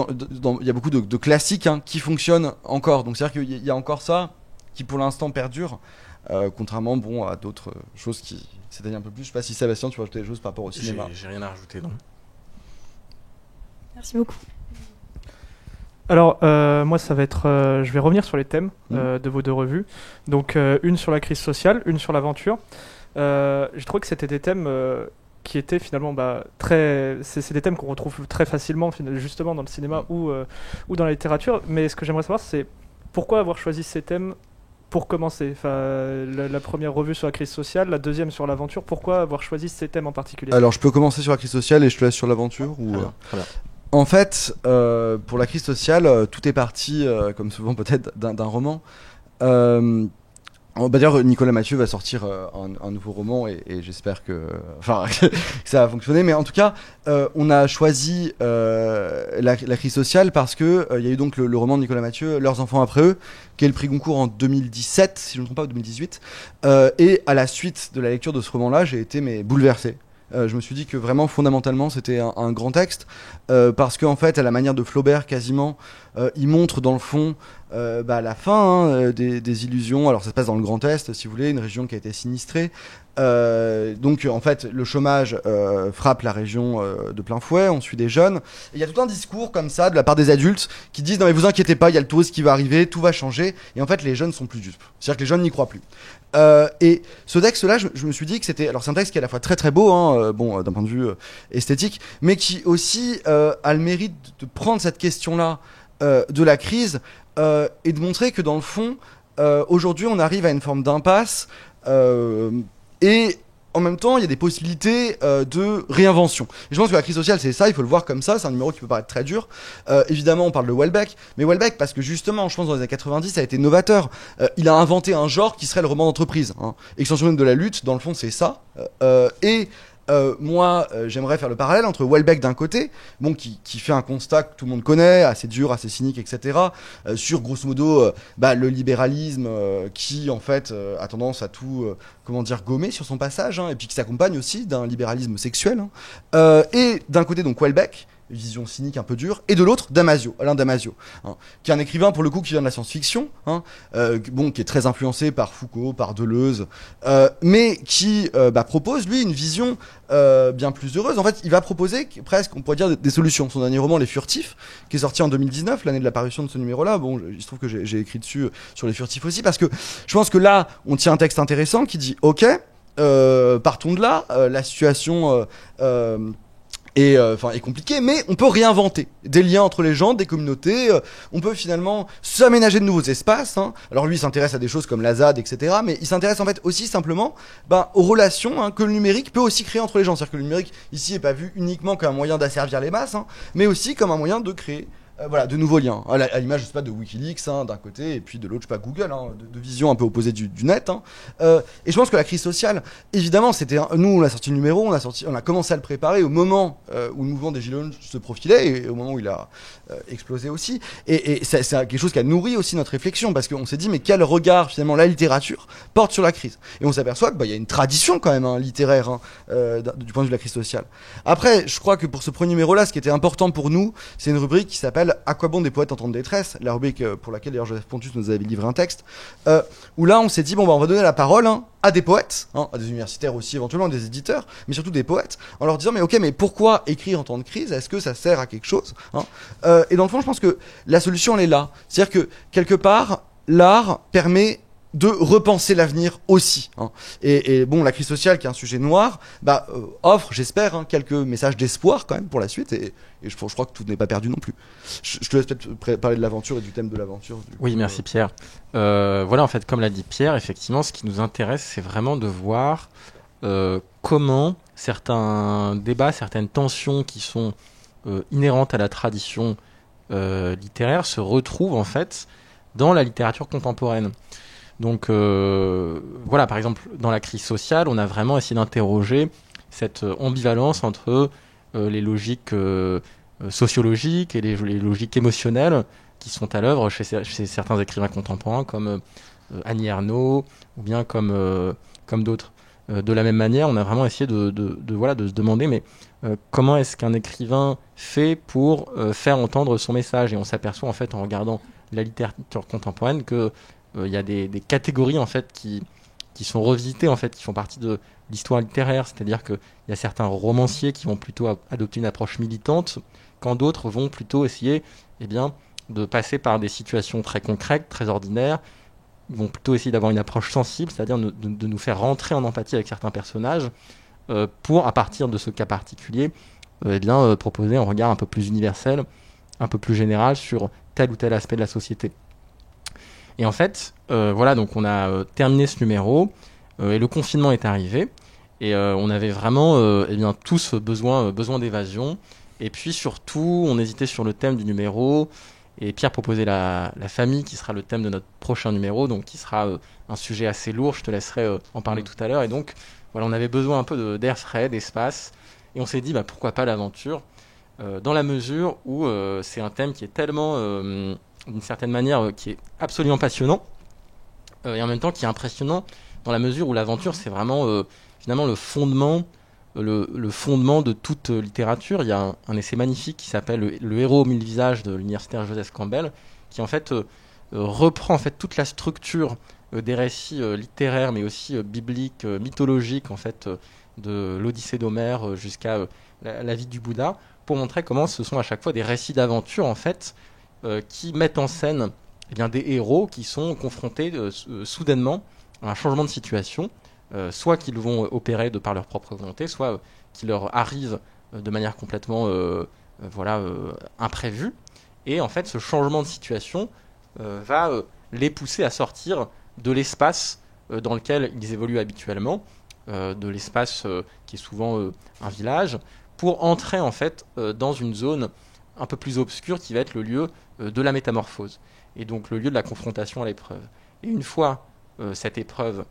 il y a beaucoup de classiques qui fonctionnent encore, donc c'est à dire qu'il y a encore ça qui pour l'instant perdure, contrairement à d'autres choses qui s'éteignent un peu plus. Je sais pas si Sébastien tu veux ajouter des choses par rapport au cinéma. J'ai rien à rajouter, non. Merci beaucoup. Alors, moi, ça va être... je vais revenir sur les thèmes de vos deux revues. Donc, une sur la crise sociale, une sur l'aventure. Je trouve que c'était des thèmes qui étaient finalement c'est des thèmes qu'on retrouve très facilement, justement, dans le cinéma ou dans la littérature. Mais ce que j'aimerais savoir, c'est pourquoi avoir choisi ces thèmes pour commencer. La première revue sur la crise sociale, la deuxième sur l'aventure. Pourquoi avoir choisi ces thèmes en particulier ? Alors, je peux commencer sur la crise sociale et je te laisse sur l'aventure ou... Très bien. En fait, pour la crise sociale, tout est parti, comme souvent peut-être, d'un roman. D'ailleurs, Nicolas Mathieu va sortir un nouveau roman et j'espère que ça va fonctionner. Mais en tout cas, on a choisi la crise sociale parce que il y a eu donc le roman de Nicolas Mathieu, Leurs enfants après eux, qui est le prix Goncourt en 2017, si je ne me trompe pas, ou 2018. Et à la suite de la lecture de ce roman-là, j'ai été bouleversé. Je me suis dit que vraiment fondamentalement c'était un grand texte, parce qu'en fait à la manière de Flaubert quasiment, il montre dans le fond la fin des illusions. Alors ça se passe dans le Grand Est, si vous voulez, une région qui a été sinistrée. Donc en fait le chômage frappe la région de plein fouet, on suit des jeunes, et il y a tout un discours comme ça de la part des adultes qui disent non mais vous inquiétez pas, il y a le tourisme qui va arriver, tout va changer, et en fait les jeunes sont plus dupes, c'est-à-dire que les jeunes n'y croient plus. Et ce texte-là, je me suis dit que c'est un texte qui est à la fois très très beau, d'un point de vue esthétique, mais qui aussi a le mérite de prendre cette question-là de la crise et de montrer que dans le fond, aujourd'hui, on arrive à une forme d'impasse et en même temps il y a des possibilités de réinvention. Et je pense que la crise sociale c'est ça, il faut le voir comme ça, c'est un numéro qui peut paraître très dur. Évidemment on parle de Houellebecq, mais Houellebecq parce que justement je pense dans les années 90 ça a été novateur. Il a inventé un genre qui serait le roman d'entreprise, hein. Extension de la lutte, dans le fond c'est ça. Moi, j'aimerais faire le parallèle entre Houellebecq d'un côté, bon, qui fait un constat que tout le monde connaît, assez dur, assez cynique, etc., sur grosso modo le libéralisme qui en fait a tendance à tout, gommer sur son passage, hein, et puis qui s'accompagne aussi d'un libéralisme sexuel. Hein. Et d'un côté donc Houellebecq, vision cynique un peu dure, et de l'autre Damasio, Alain Damasio, hein, qui est un écrivain pour le coup qui vient de la science-fiction, hein, qui est très influencé par Foucault, par Deleuze, mais qui propose lui une vision bien plus heureuse. En fait, il va proposer presque, on pourrait dire, des solutions. Son dernier roman, Les Furtifs, qui est sorti en 2019, l'année de l'apparition de ce numéro-là. Bon, il se trouve que j'ai écrit dessus sur Les Furtifs aussi, parce que je pense que là, on tient un texte intéressant qui dit, ok, partons de là, la situation est compliqué, mais on peut réinventer des liens entre les gens, des communautés. On peut finalement s'aménager de nouveaux espaces. Hein. Alors lui, il s'intéresse à des choses comme la ZAD, etc. Mais il s'intéresse en fait aussi simplement aux relations, hein, que le numérique peut aussi créer entre les gens. C'est-à-dire que le numérique ici n'est pas vu uniquement comme un moyen d'asservir les masses, hein, mais aussi comme un moyen de créer de nouveaux liens. À l'image, je sais pas, de Wikileaks, hein, d'un côté, et puis de l'autre, je sais pas, Google, hein, de visions un peu opposées du net. Hein. Et je pense que la crise sociale, évidemment, nous, on a sorti le numéro, on a commencé à le préparer au moment où le mouvement des Gilets jaunes se profilait, et au moment où il a explosé aussi. Et c'est quelque chose qui a nourri aussi notre réflexion, parce qu'on s'est dit, mais quel regard, finalement, la littérature porte sur la crise. Et on s'aperçoit qu'il y a une tradition, quand même, hein, littéraire, hein, du point de vue de la crise sociale. Après, je crois que pour ce premier numéro-là, ce qui était important pour nous, c'est une rubrique qui s'appelle À quoi bon des poètes en temps de détresse, la rubrique pour laquelle d'ailleurs Joseph Pontus nous avait livré un texte, où là on s'est dit on va donner la parole, hein, à des poètes, hein, à des universitaires aussi éventuellement, des éditeurs, mais surtout des poètes, en leur disant mais pourquoi écrire en temps de crise, est-ce que ça sert à quelque chose, hein. Et dans le fond je pense que la solution elle est là, c'est-à-dire que quelque part l'art permet de repenser l'avenir aussi, hein. Et bon, la crise sociale qui est un sujet noir offre, j'espère, hein, quelques messages d'espoir quand même pour la suite, et je crois que tout n'est pas perdu non plus. Je te laisse peut-être parler de l'aventure et du thème de l'aventure. Oui, merci Pierre. Voilà, en fait, comme l'a dit Pierre, effectivement, ce qui nous intéresse, c'est vraiment de voir comment certains débats, certaines tensions qui sont inhérentes à la tradition littéraire se retrouvent en fait dans la littérature contemporaine. Donc voilà, par exemple, dans la crise sociale, on a vraiment essayé d'interroger cette ambivalence entre les logiques sociologiques et les logiques émotionnelles qui sont à l'œuvre chez certains écrivains contemporains comme Annie Ernaux ou bien comme d'autres. De la même manière, on a vraiment essayé de se demander mais comment est-ce qu'un écrivain fait pour faire entendre son message, et on s'aperçoit en fait en regardant la littérature contemporaine que il y a des catégories en fait qui sont revisitées, en fait, qui font partie de l'histoire littéraire, c'est-à-dire qu'il y a certains romanciers qui vont plutôt adopter une approche militante, quand d'autres vont plutôt essayer de passer par des situations très concrètes, très ordinaires. Ils vont plutôt essayer d'avoir une approche sensible, c'est-à-dire de nous faire rentrer en empathie avec certains personnages pour, à partir de ce cas particulier, proposer un regard un peu plus universel, un peu plus général sur tel ou tel aspect de la société. Et en fait, donc on a terminé ce numéro et le confinement est arrivé et on avait vraiment tous besoin d'évasion. Et puis surtout, on hésitait sur le thème du numéro et Pierre proposait la famille qui sera le thème de notre prochain numéro, donc qui sera un sujet assez lourd. Je te laisserai en parler tout à l'heure. Et donc voilà, on avait besoin un peu d'air frais, d'espace, et on s'est dit pourquoi pas l'aventure, dans la mesure où c'est un thème qui est tellement d'une certaine manière qui est absolument passionnant et en même temps qui est impressionnant dans la mesure où l'aventure c'est vraiment finalement le fondement de toute littérature. Il y a un essai magnifique qui s'appelle Le héros aux mille visages de l'universitaire Joseph Campbell qui en fait reprend en fait toute la structure des récits littéraires mais aussi bibliques, mythologiques en fait de l'Odyssée d'Homère jusqu'à la vie du Bouddha, pour montrer comment ce sont à chaque fois des récits d'aventure en fait qui mettent en scène des héros qui sont confrontés soudainement à un changement de situation, soit qu'ils vont opérer de par leur propre volonté, soit qu'il leur arrive de manière complètement imprévue. Et en fait, ce changement de situation va les pousser à sortir de l'espace dans lequel ils évoluent habituellement de l'espace qui est souvent un village, pour entrer en fait dans une zone un peu plus obscure qui va être le lieu de la métamorphose, et donc le lieu de la confrontation à l'épreuve. Et une fois cette épreuve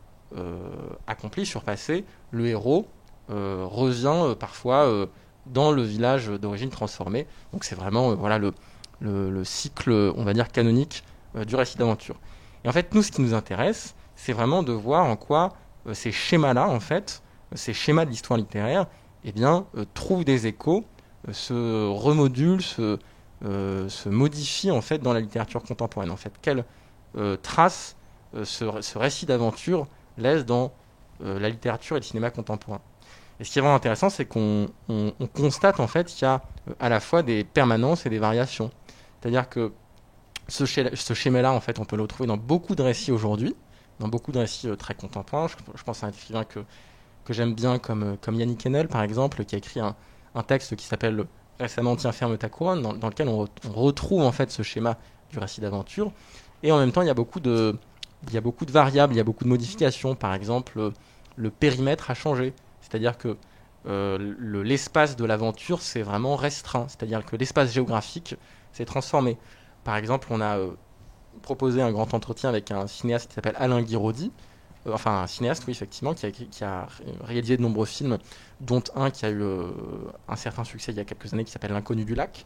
accomplie, surpassée, le héros revient parfois dans le village d'origine transformé. Donc c'est vraiment voilà le cycle, on va dire, canonique du récit d'aventure. Et en fait, nous, ce qui nous intéresse, c'est vraiment de voir en quoi ces schémas-là, en fait, ces schémas de l'histoire littéraire, eh bien, trouvent des échos, se remodulent, se modifient en fait dans la littérature contemporaine. En fait, quelles traces ce récit d'aventure laisse dans la littérature et le cinéma contemporain. Et ce qui est vraiment intéressant, c'est qu'on constate en fait qu'il y a à la fois des permanences et des variations. C'est-à-dire que ce schéma-là, en fait, on peut le retrouver dans beaucoup de récits aujourd'hui, dans beaucoup de récits très contemporains. Je pense à un écrivain que j'aime bien, comme Yannick Enel, par exemple, qui a écrit un texte qui s'appelle récemment « Tiens, ferme ta couronne », dans lequel on retrouve en fait ce schéma du récit d'aventure. Et en même temps, il y a beaucoup de variables, il y a beaucoup de modifications. Par exemple, le périmètre a changé. C'est-à-dire que l'espace de l'aventure s'est vraiment restreint. C'est-à-dire que l'espace géographique s'est transformé. Par exemple, on a proposé un grand entretien avec un cinéaste qui s'appelle Alain Guiraudy. Enfin, un cinéaste, oui, effectivement, qui a réalisé de nombreux films, dont un qui a eu un certain succès il y a quelques années, qui s'appelle L'Inconnu du lac.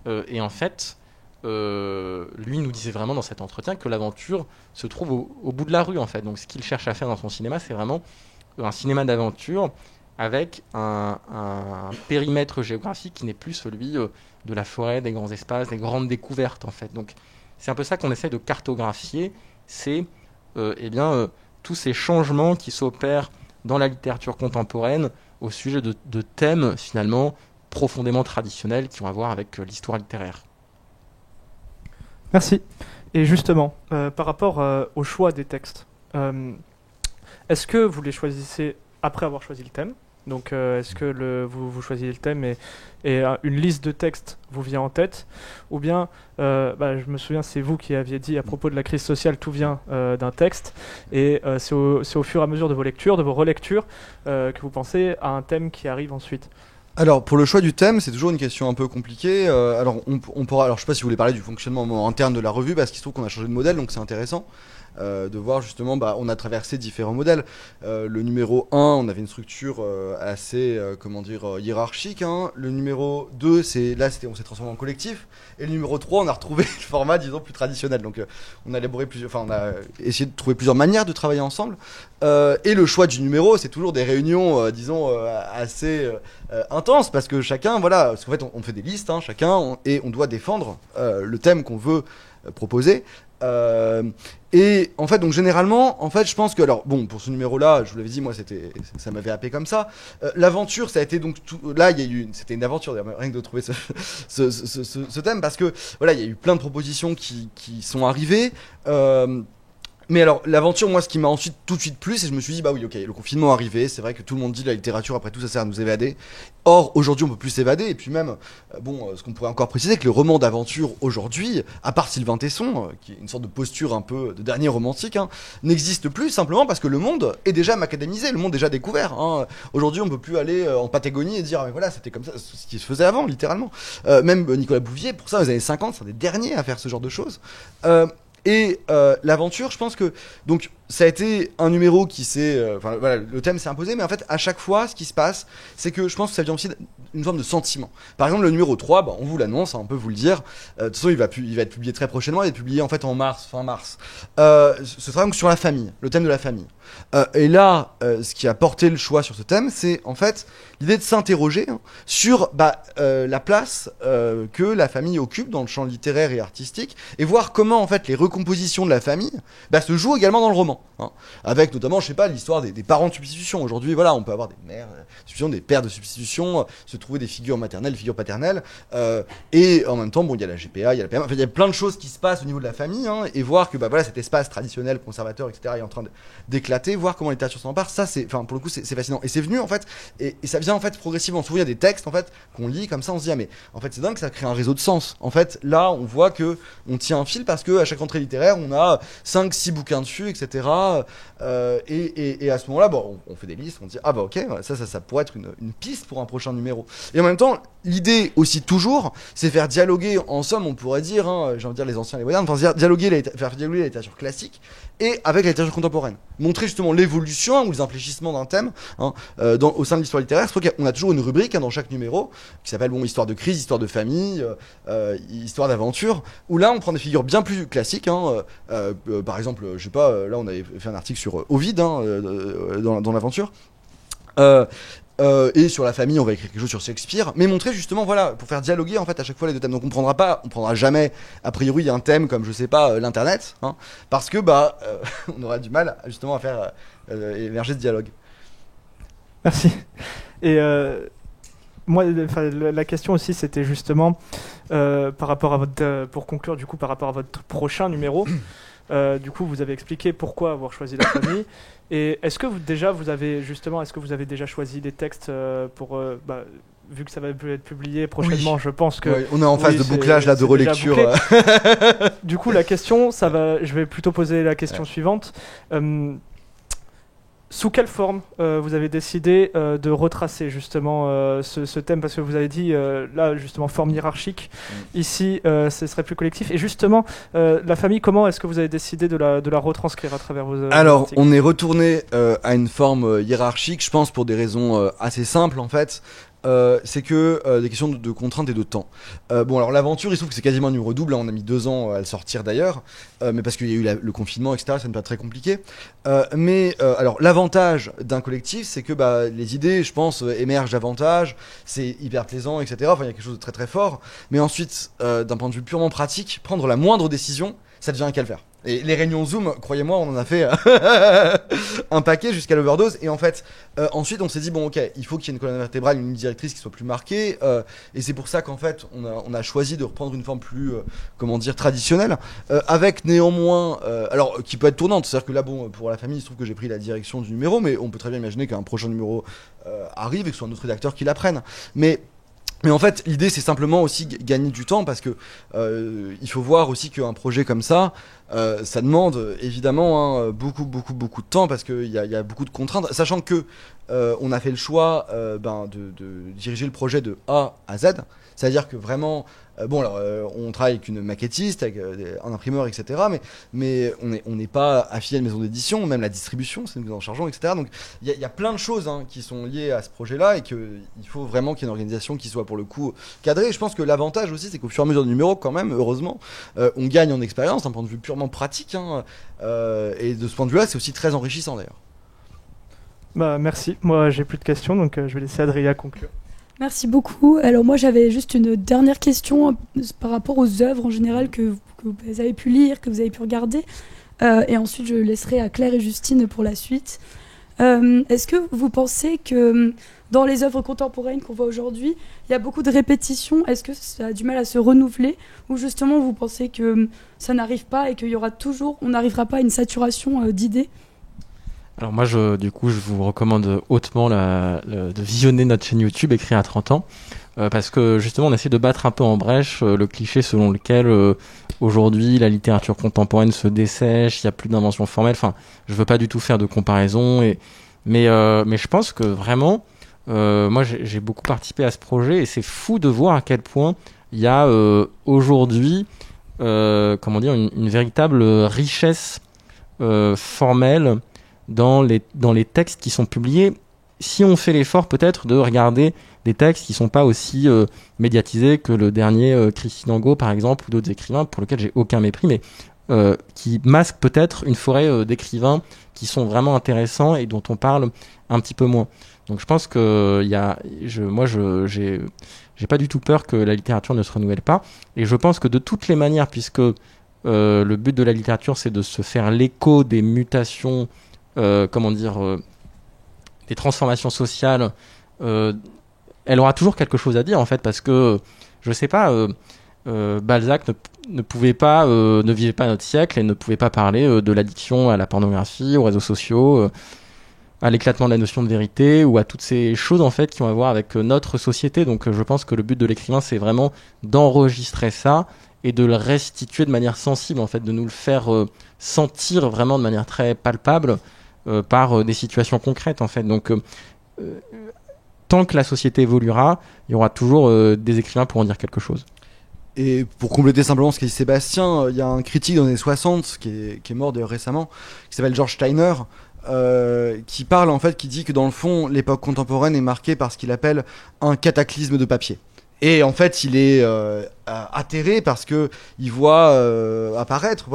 Et en fait, lui nous disait vraiment dans cet entretien que l'aventure se trouve au bout de la rue, en fait. Donc ce qu'il cherche à faire dans son cinéma, c'est vraiment un cinéma d'aventure avec un périmètre géographique qui n'est plus celui de la forêt, des grands espaces, des grandes découvertes, en fait. Donc c'est un peu ça qu'on essaie de cartographier, c'est tous ces changements qui s'opèrent dans la littérature contemporaine au sujet de thèmes finalement profondément traditionnels qui ont à voir avec l'histoire littéraire. Merci. Et justement, par rapport au choix des textes, est-ce que vous les choisissez après avoir choisi le thème ? Donc, est-ce que vous choisissez le thème et une liste de textes vous vient en tête ? Ou bien, je me souviens, c'est vous qui aviez dit à propos de la crise sociale, tout vient d'un texte. Et c'est au fur et à mesure de vos lectures, de vos relectures, que vous pensez à un thème qui arrive ensuite. Alors pour le choix du thème, c'est toujours une question un peu compliquée. Alors on pourra, alors je sais pas si vous voulez parler du fonctionnement interne de la revue, parce qu'il se trouve qu'on a changé de modèle, donc c'est intéressant de voir justement, on a traversé différents modèles. Le numéro 1, on avait une structure assez, hiérarchique. Hein. Le numéro 2, on s'est transformé en collectif. Et le numéro 3, on a retrouvé le format, disons, plus traditionnel. Donc on a essayé de trouver plusieurs manières de travailler ensemble. Et le choix du numéro, c'est toujours des réunions, assez intenses, parce que chacun, parce qu'en fait, on fait des listes, hein, chacun, et on doit défendre le thème qu'on veut proposer. Et en fait, donc généralement, en fait, je pense que, pour ce numéro-là, je vous l'avais dit, moi, ça m'avait happé comme ça. L'aventure, ça a été donc là, c'était une aventure, d'ailleurs, rien que de trouver ce thème, parce que voilà, il y a eu plein de propositions qui sont arrivées. Mais alors, l'aventure, moi, ce qui m'a ensuite tout de suite plu, c'est que je me suis dit, oui, ok, le confinement est arrivé, c'est vrai que tout le monde dit la littérature, après tout, ça sert à nous évader. Or, aujourd'hui, on peut plus s'évader, et puis même, ce qu'on pourrait encore préciser, c'est que le roman d'aventure aujourd'hui, à part Sylvain Tesson, qui est une sorte de posture un peu de dernier romantique, hein, n'existe plus simplement parce que le monde est déjà macadamisé, le monde est déjà découvert. Hein. Aujourd'hui, on peut plus aller en Patagonie et dire, mais voilà, c'était comme ça, ce qui se faisait avant, littéralement. Même Nicolas Bouvier, pour ça, aux années 50, c'est un des derniers à faire ce genre de choses. Et l'aventure, je pense que donc ça a été un numéro qui le thème s'est imposé, mais en fait à chaque fois ce qui se passe, c'est que je pense que ça vient aussi d'une forme de sentiment. Par exemple, le numéro 3, on vous l'annonce, on peut vous le dire. De toute façon, il va être publié très prochainement, il va être publié en fait en fin mars. Ce sera donc sur la famille, le thème de la famille. Et là, ce qui a porté le choix sur ce thème, c'est en fait l'idée de s'interroger sur la place que la famille occupe dans le champ littéraire et artistique, et voir comment en fait les recompositions de la famille se jouent également dans le roman. Hein, avec notamment, je sais pas, l'histoire des parents de substitution. Aujourd'hui, voilà, on peut avoir des mères de substitution, des pères de substitution, se trouver des figures maternelles, des figures paternelles, et en même temps, il y a la GPA, il y a la PMA, il y a plein de choses qui se passent au niveau de la famille, hein, et voir que cet espace traditionnel, conservateur, etc., est en train d'éclater, voir comment les littératures s'en emparent, ça, pour le coup, c'est fascinant. Et c'est venu, en fait, et ça vient, en fait, progressivement. Souvent, il y a des textes, en fait, qu'on lit comme ça, on se dit, mais en fait, c'est dingue, ça crée un réseau de sens. En fait, là, on voit que on tient un fil parce que à chaque rentrée littéraire, on a 5-6 bouquins dessus, etc. Et à ce moment-là, bon, on fait des listes, on dit ah bah ok, ça pourrait être une piste pour un prochain numéro. Et en même temps, l'idée aussi toujours, c'est faire dialoguer, en somme, on pourrait dire, j'ai envie de dire les anciens, les modernes, faire dialoguer la littérature classique et avec la littérature contemporaine. Montrer justement l'évolution ou les infléchissements d'un thème au sein de l'histoire littéraire. C'est qu'on a toujours une rubrique dans chaque numéro qui s'appelle histoire de crise, histoire de famille, histoire d'aventure, où là on prend des figures bien plus classiques. Par exemple, je sais pas, là on avait fait un article sur Ovide dans l'aventure. Et sur la famille, on va écrire quelque chose sur Shakespeare, mais montrer justement, voilà, pour faire dialoguer en fait à chaque fois les deux thèmes. Donc on prendra jamais a priori un thème comme je sais pas l'internet, parce que on aura du mal justement à faire émerger ce dialogue. Merci. Et moi, la question aussi, c'était justement par rapport à pour conclure du coup par rapport à votre prochain numéro. Du coup, vous avez expliqué pourquoi avoir choisi la famille. Et est-ce que vous avez déjà choisi des textes pour vu que ça va être publié prochainement, oui. Je pense que on est en phase de bouclage là, de relecture. Du coup, la question, je vais plutôt poser la question suivante. Sous quelle forme vous avez décidé de retracer justement ce thème, parce que vous avez dit là justement forme hiérarchique, ici ce serait plus collectif, et justement la famille, comment est-ce que vous avez décidé de la retranscrire à travers vos Alors articles? on est retourné à une forme hiérarchique, je pense pour des raisons assez simples en fait. C'est que des questions de contraintes et de temps. Alors l'aventure, il se trouve que c'est quasiment un numéro double, on a mis 2 ans à le sortir d'ailleurs, mais parce qu'il y a eu le confinement, etc., ça n'est pas très compliqué. Alors l'avantage d'un collectif, c'est que les idées, je pense, émergent davantage, c'est hyper plaisant, etc., enfin il y a quelque chose de très très fort, mais ensuite, d'un point de vue purement pratique, prendre la moindre décision, ça devient un calvaire. Et les réunions Zoom, croyez-moi, on en a fait un paquet jusqu'à l'overdose. Et en fait, ensuite, on s'est dit, bon, ok, il faut qu'il y ait une colonne vertébrale, une ligne directrice qui soit plus marquée. Et c'est pour ça qu'en fait, on a choisi de reprendre une forme plus, traditionnelle. Avec néanmoins, alors, qui peut être tournante. C'est-à-dire que là, bon, pour la famille, il se trouve que j'ai pris la direction du numéro, mais on peut très bien imaginer qu'un prochain numéro arrive et que ce soit un autre rédacteur qui l'apprenne. Mais en fait, l'idée, c'est simplement aussi gagner du temps, parce que il faut voir aussi qu'un projet comme ça, ça demande évidemment beaucoup de temps, parce qu'il y a beaucoup de contraintes, sachant que on a fait le choix de diriger le projet de A à Z, c'est-à-dire que vraiment on travaille avec une maquettiste, avec un imprimeur, etc. Mais on n'est pas affilié à une maison d'édition, même la distribution, c'est nous en chargeons, etc. Donc il y a plein de choses qui sont liées à ce projet-là, et qu'il faut vraiment qu'il y ait une organisation qui soit pour le coup cadrée. Et je pense que l'avantage aussi, c'est qu'au fur et à mesure du numéro, quand même, heureusement, on gagne en expérience d'un point de vue purement pratique. Et de ce point de vue-là, c'est aussi très enrichissant d'ailleurs. Merci. Moi, j'ai plus de questions, donc je vais laisser Adrien conclure. Merci beaucoup. Alors moi j'avais juste une dernière question par rapport aux œuvres en général que vous avez pu lire, que vous avez pu regarder, et ensuite je laisserai à Claire et Justine pour la suite. Est-ce que vous pensez que dans les œuvres contemporaines qu'on voit aujourd'hui, il y a beaucoup de répétitions? Est-ce que ça a du mal à se renouveler, ou justement vous pensez que ça n'arrive pas et qu'il y aura toujours, on n'arrivera pas à une saturation d'idées? Alors moi, je vous recommande hautement de visionner notre chaîne YouTube Écrire à 30 ans, parce que justement on essaie de battre un peu en brèche le cliché selon lequel aujourd'hui la littérature contemporaine se dessèche, il n'y a plus d'invention formelle. Enfin, je veux pas du tout faire de comparaison, mais je pense que vraiment, moi j'ai beaucoup participé à ce projet, et c'est fou de voir à quel point il y a aujourd'hui une véritable richesse formelle dans les textes qui sont publiés, si on fait l'effort peut-être de regarder des textes qui sont pas aussi médiatisés que le dernier Christine Angot par exemple, ou d'autres écrivains pour lesquels j'ai aucun mépris, mais qui masquent peut-être une forêt d'écrivains qui sont vraiment intéressants et dont on parle un petit peu moins. Donc je pense que j'ai pas du tout peur que la littérature ne se renouvelle pas, et je pense que de toutes les manières, puisque le but de la littérature c'est de se faire l'écho des mutations, des transformations sociales, elle aura toujours quelque chose à dire en fait, parce que je sais pas, Balzac ne vivait pas à notre siècle et ne pouvait pas parler de l'addiction à la pornographie, aux réseaux sociaux, à l'éclatement de la notion de vérité, ou à toutes ces choses en fait qui ont à voir avec notre société. Donc je pense que le but de l'écrivain, c'est vraiment d'enregistrer ça et de le restituer de manière sensible, en fait, de nous le faire sentir vraiment de manière très palpable par des situations concrètes, en fait. Donc, tant que la société évoluera, il y aura toujours des écrivains pour en dire quelque chose. Et pour compléter simplement ce qu'a dit Sébastien, il y a un critique dans les années 60 qui est mort d'ailleurs récemment, qui s'appelle George Steiner, qui parle en fait, qui dit que dans le fond, l'époque contemporaine est marquée par ce qu'il appelle un cataclysme de papier. Et en fait, il est atterré parce que il voit apparaître,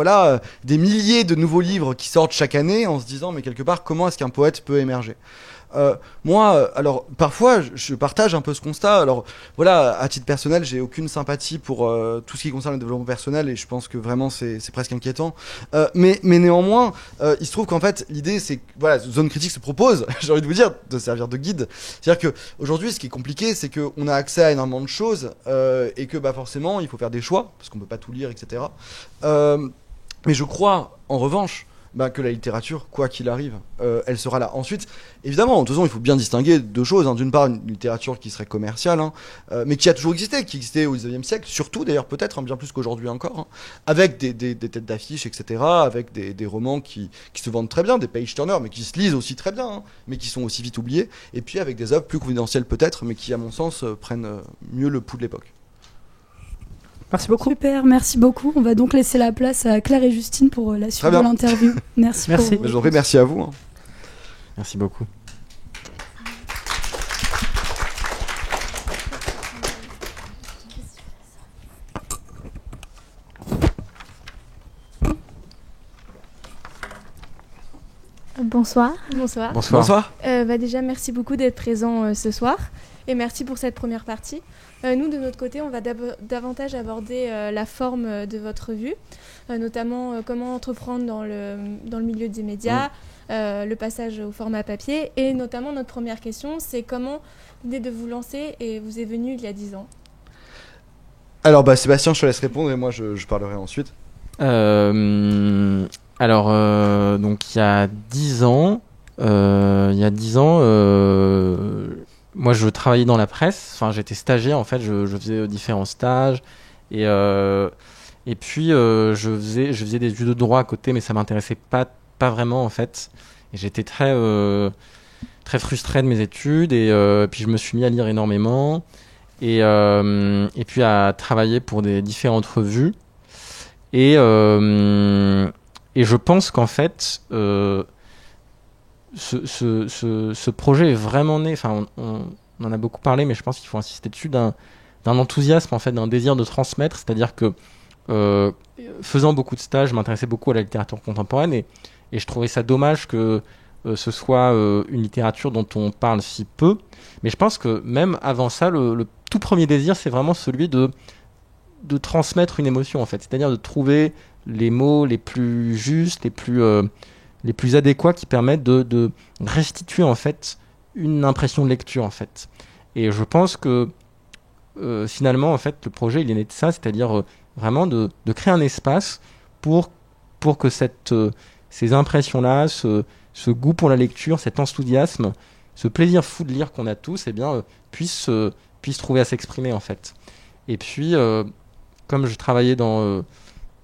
des milliers de nouveaux livres qui sortent chaque année, en se disant, mais quelque part, comment est-ce qu'un poète peut émerger ? Moi, alors parfois, je partage un peu ce constat. Alors voilà, à titre personnel, j'ai aucune sympathie pour tout ce qui concerne le développement personnel, et je pense que vraiment c'est presque inquiétant. Mais néanmoins, il se trouve qu'en fait, l'idée, c'est que Zone Critique se propose, j'ai envie de vous dire, de servir de guide. C'est-à-dire que aujourd'hui, ce qui est compliqué, c'est qu'on a accès à énormément de choses et que forcément, il faut faire des choix parce qu'on peut pas tout lire, etc. Mais je crois, en revanche, que la littérature, quoi qu'il arrive, elle sera là. Ensuite, évidemment, de toute façon, il faut bien distinguer deux choses. D'une part, une littérature qui serait commerciale, mais qui a toujours existé, qui existait au XIXe siècle, surtout d'ailleurs peut-être, bien plus qu'aujourd'hui encore, avec des têtes d'affiche, etc., avec des romans qui se vendent très bien, des page-turners, mais qui se lisent aussi très bien, mais qui sont aussi vite oubliés, et puis avec des œuvres plus confidentielles peut-être, mais qui, à mon sens, prennent mieux le pouls de l'époque. Merci beaucoup. Super, merci beaucoup. On va donc laisser la place à Claire et Justine pour la suite de l'interview. Merci. Merci. Je vous en prie, merci à vous. Merci beaucoup. Bonsoir. Bonsoir. Déjà, merci beaucoup d'être présent ce soir et merci pour cette première partie. Nous, de notre côté, on va davantage aborder la forme de votre revue, notamment comment entreprendre dans le milieu des médias, le passage au format papier, et notamment notre première question, c'est comment l'idée de vous lancer vous est venue il y a 10 ans. Alors Sébastien, je te laisse répondre et moi je parlerai ensuite. Donc il y a 10 ans, moi je travaillais dans la presse, j'étais stagiaire en fait, je faisais différents stages et puis je faisais des études de droit à côté, mais ça m'intéressait pas vraiment en fait, et j'étais très frustré de mes études et puis je me suis mis à lire énormément et puis à travailler pour des différentes revues et je pense qu'en fait ce projet est vraiment né, on en a beaucoup parlé, mais je pense qu'il faut insister dessus, d'un enthousiasme, en fait, d'un désir de transmettre, c'est-à-dire que faisant beaucoup de stages, je m'intéressais beaucoup à la littérature contemporaine et je trouvais ça dommage que ce soit une littérature dont on parle si peu, mais je pense que même avant ça, le tout premier désir, c'est vraiment celui de transmettre une émotion, en fait, c'est-à-dire de trouver les mots les plus justes, les plus adéquats qui permettent de restituer en fait une impression de lecture en fait. Et je pense que finalement en fait le projet il est né de ça, c'est-à-dire vraiment de créer un espace pour que ces impressions-là, ce goût pour la lecture, cet enthousiasme, ce plaisir fou de lire qu'on a tous, puisse trouver à s'exprimer en fait. Et puis comme je travaillais dans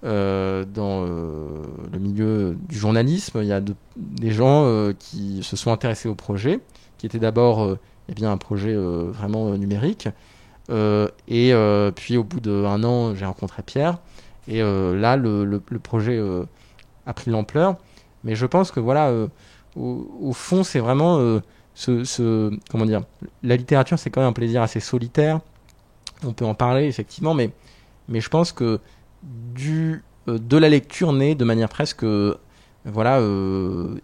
le milieu du journalisme, il y a des gens qui se sont intéressés au projet, qui était d'abord un projet vraiment numérique. Et puis au bout d'1 an, j'ai rencontré Pierre. Et là, le projet a pris de l'ampleur. Mais je pense que au fond, c'est vraiment comment dire, la littérature, c'est quand même un plaisir assez solitaire. On peut en parler effectivement, mais je pense que de la lecture naît de manière presque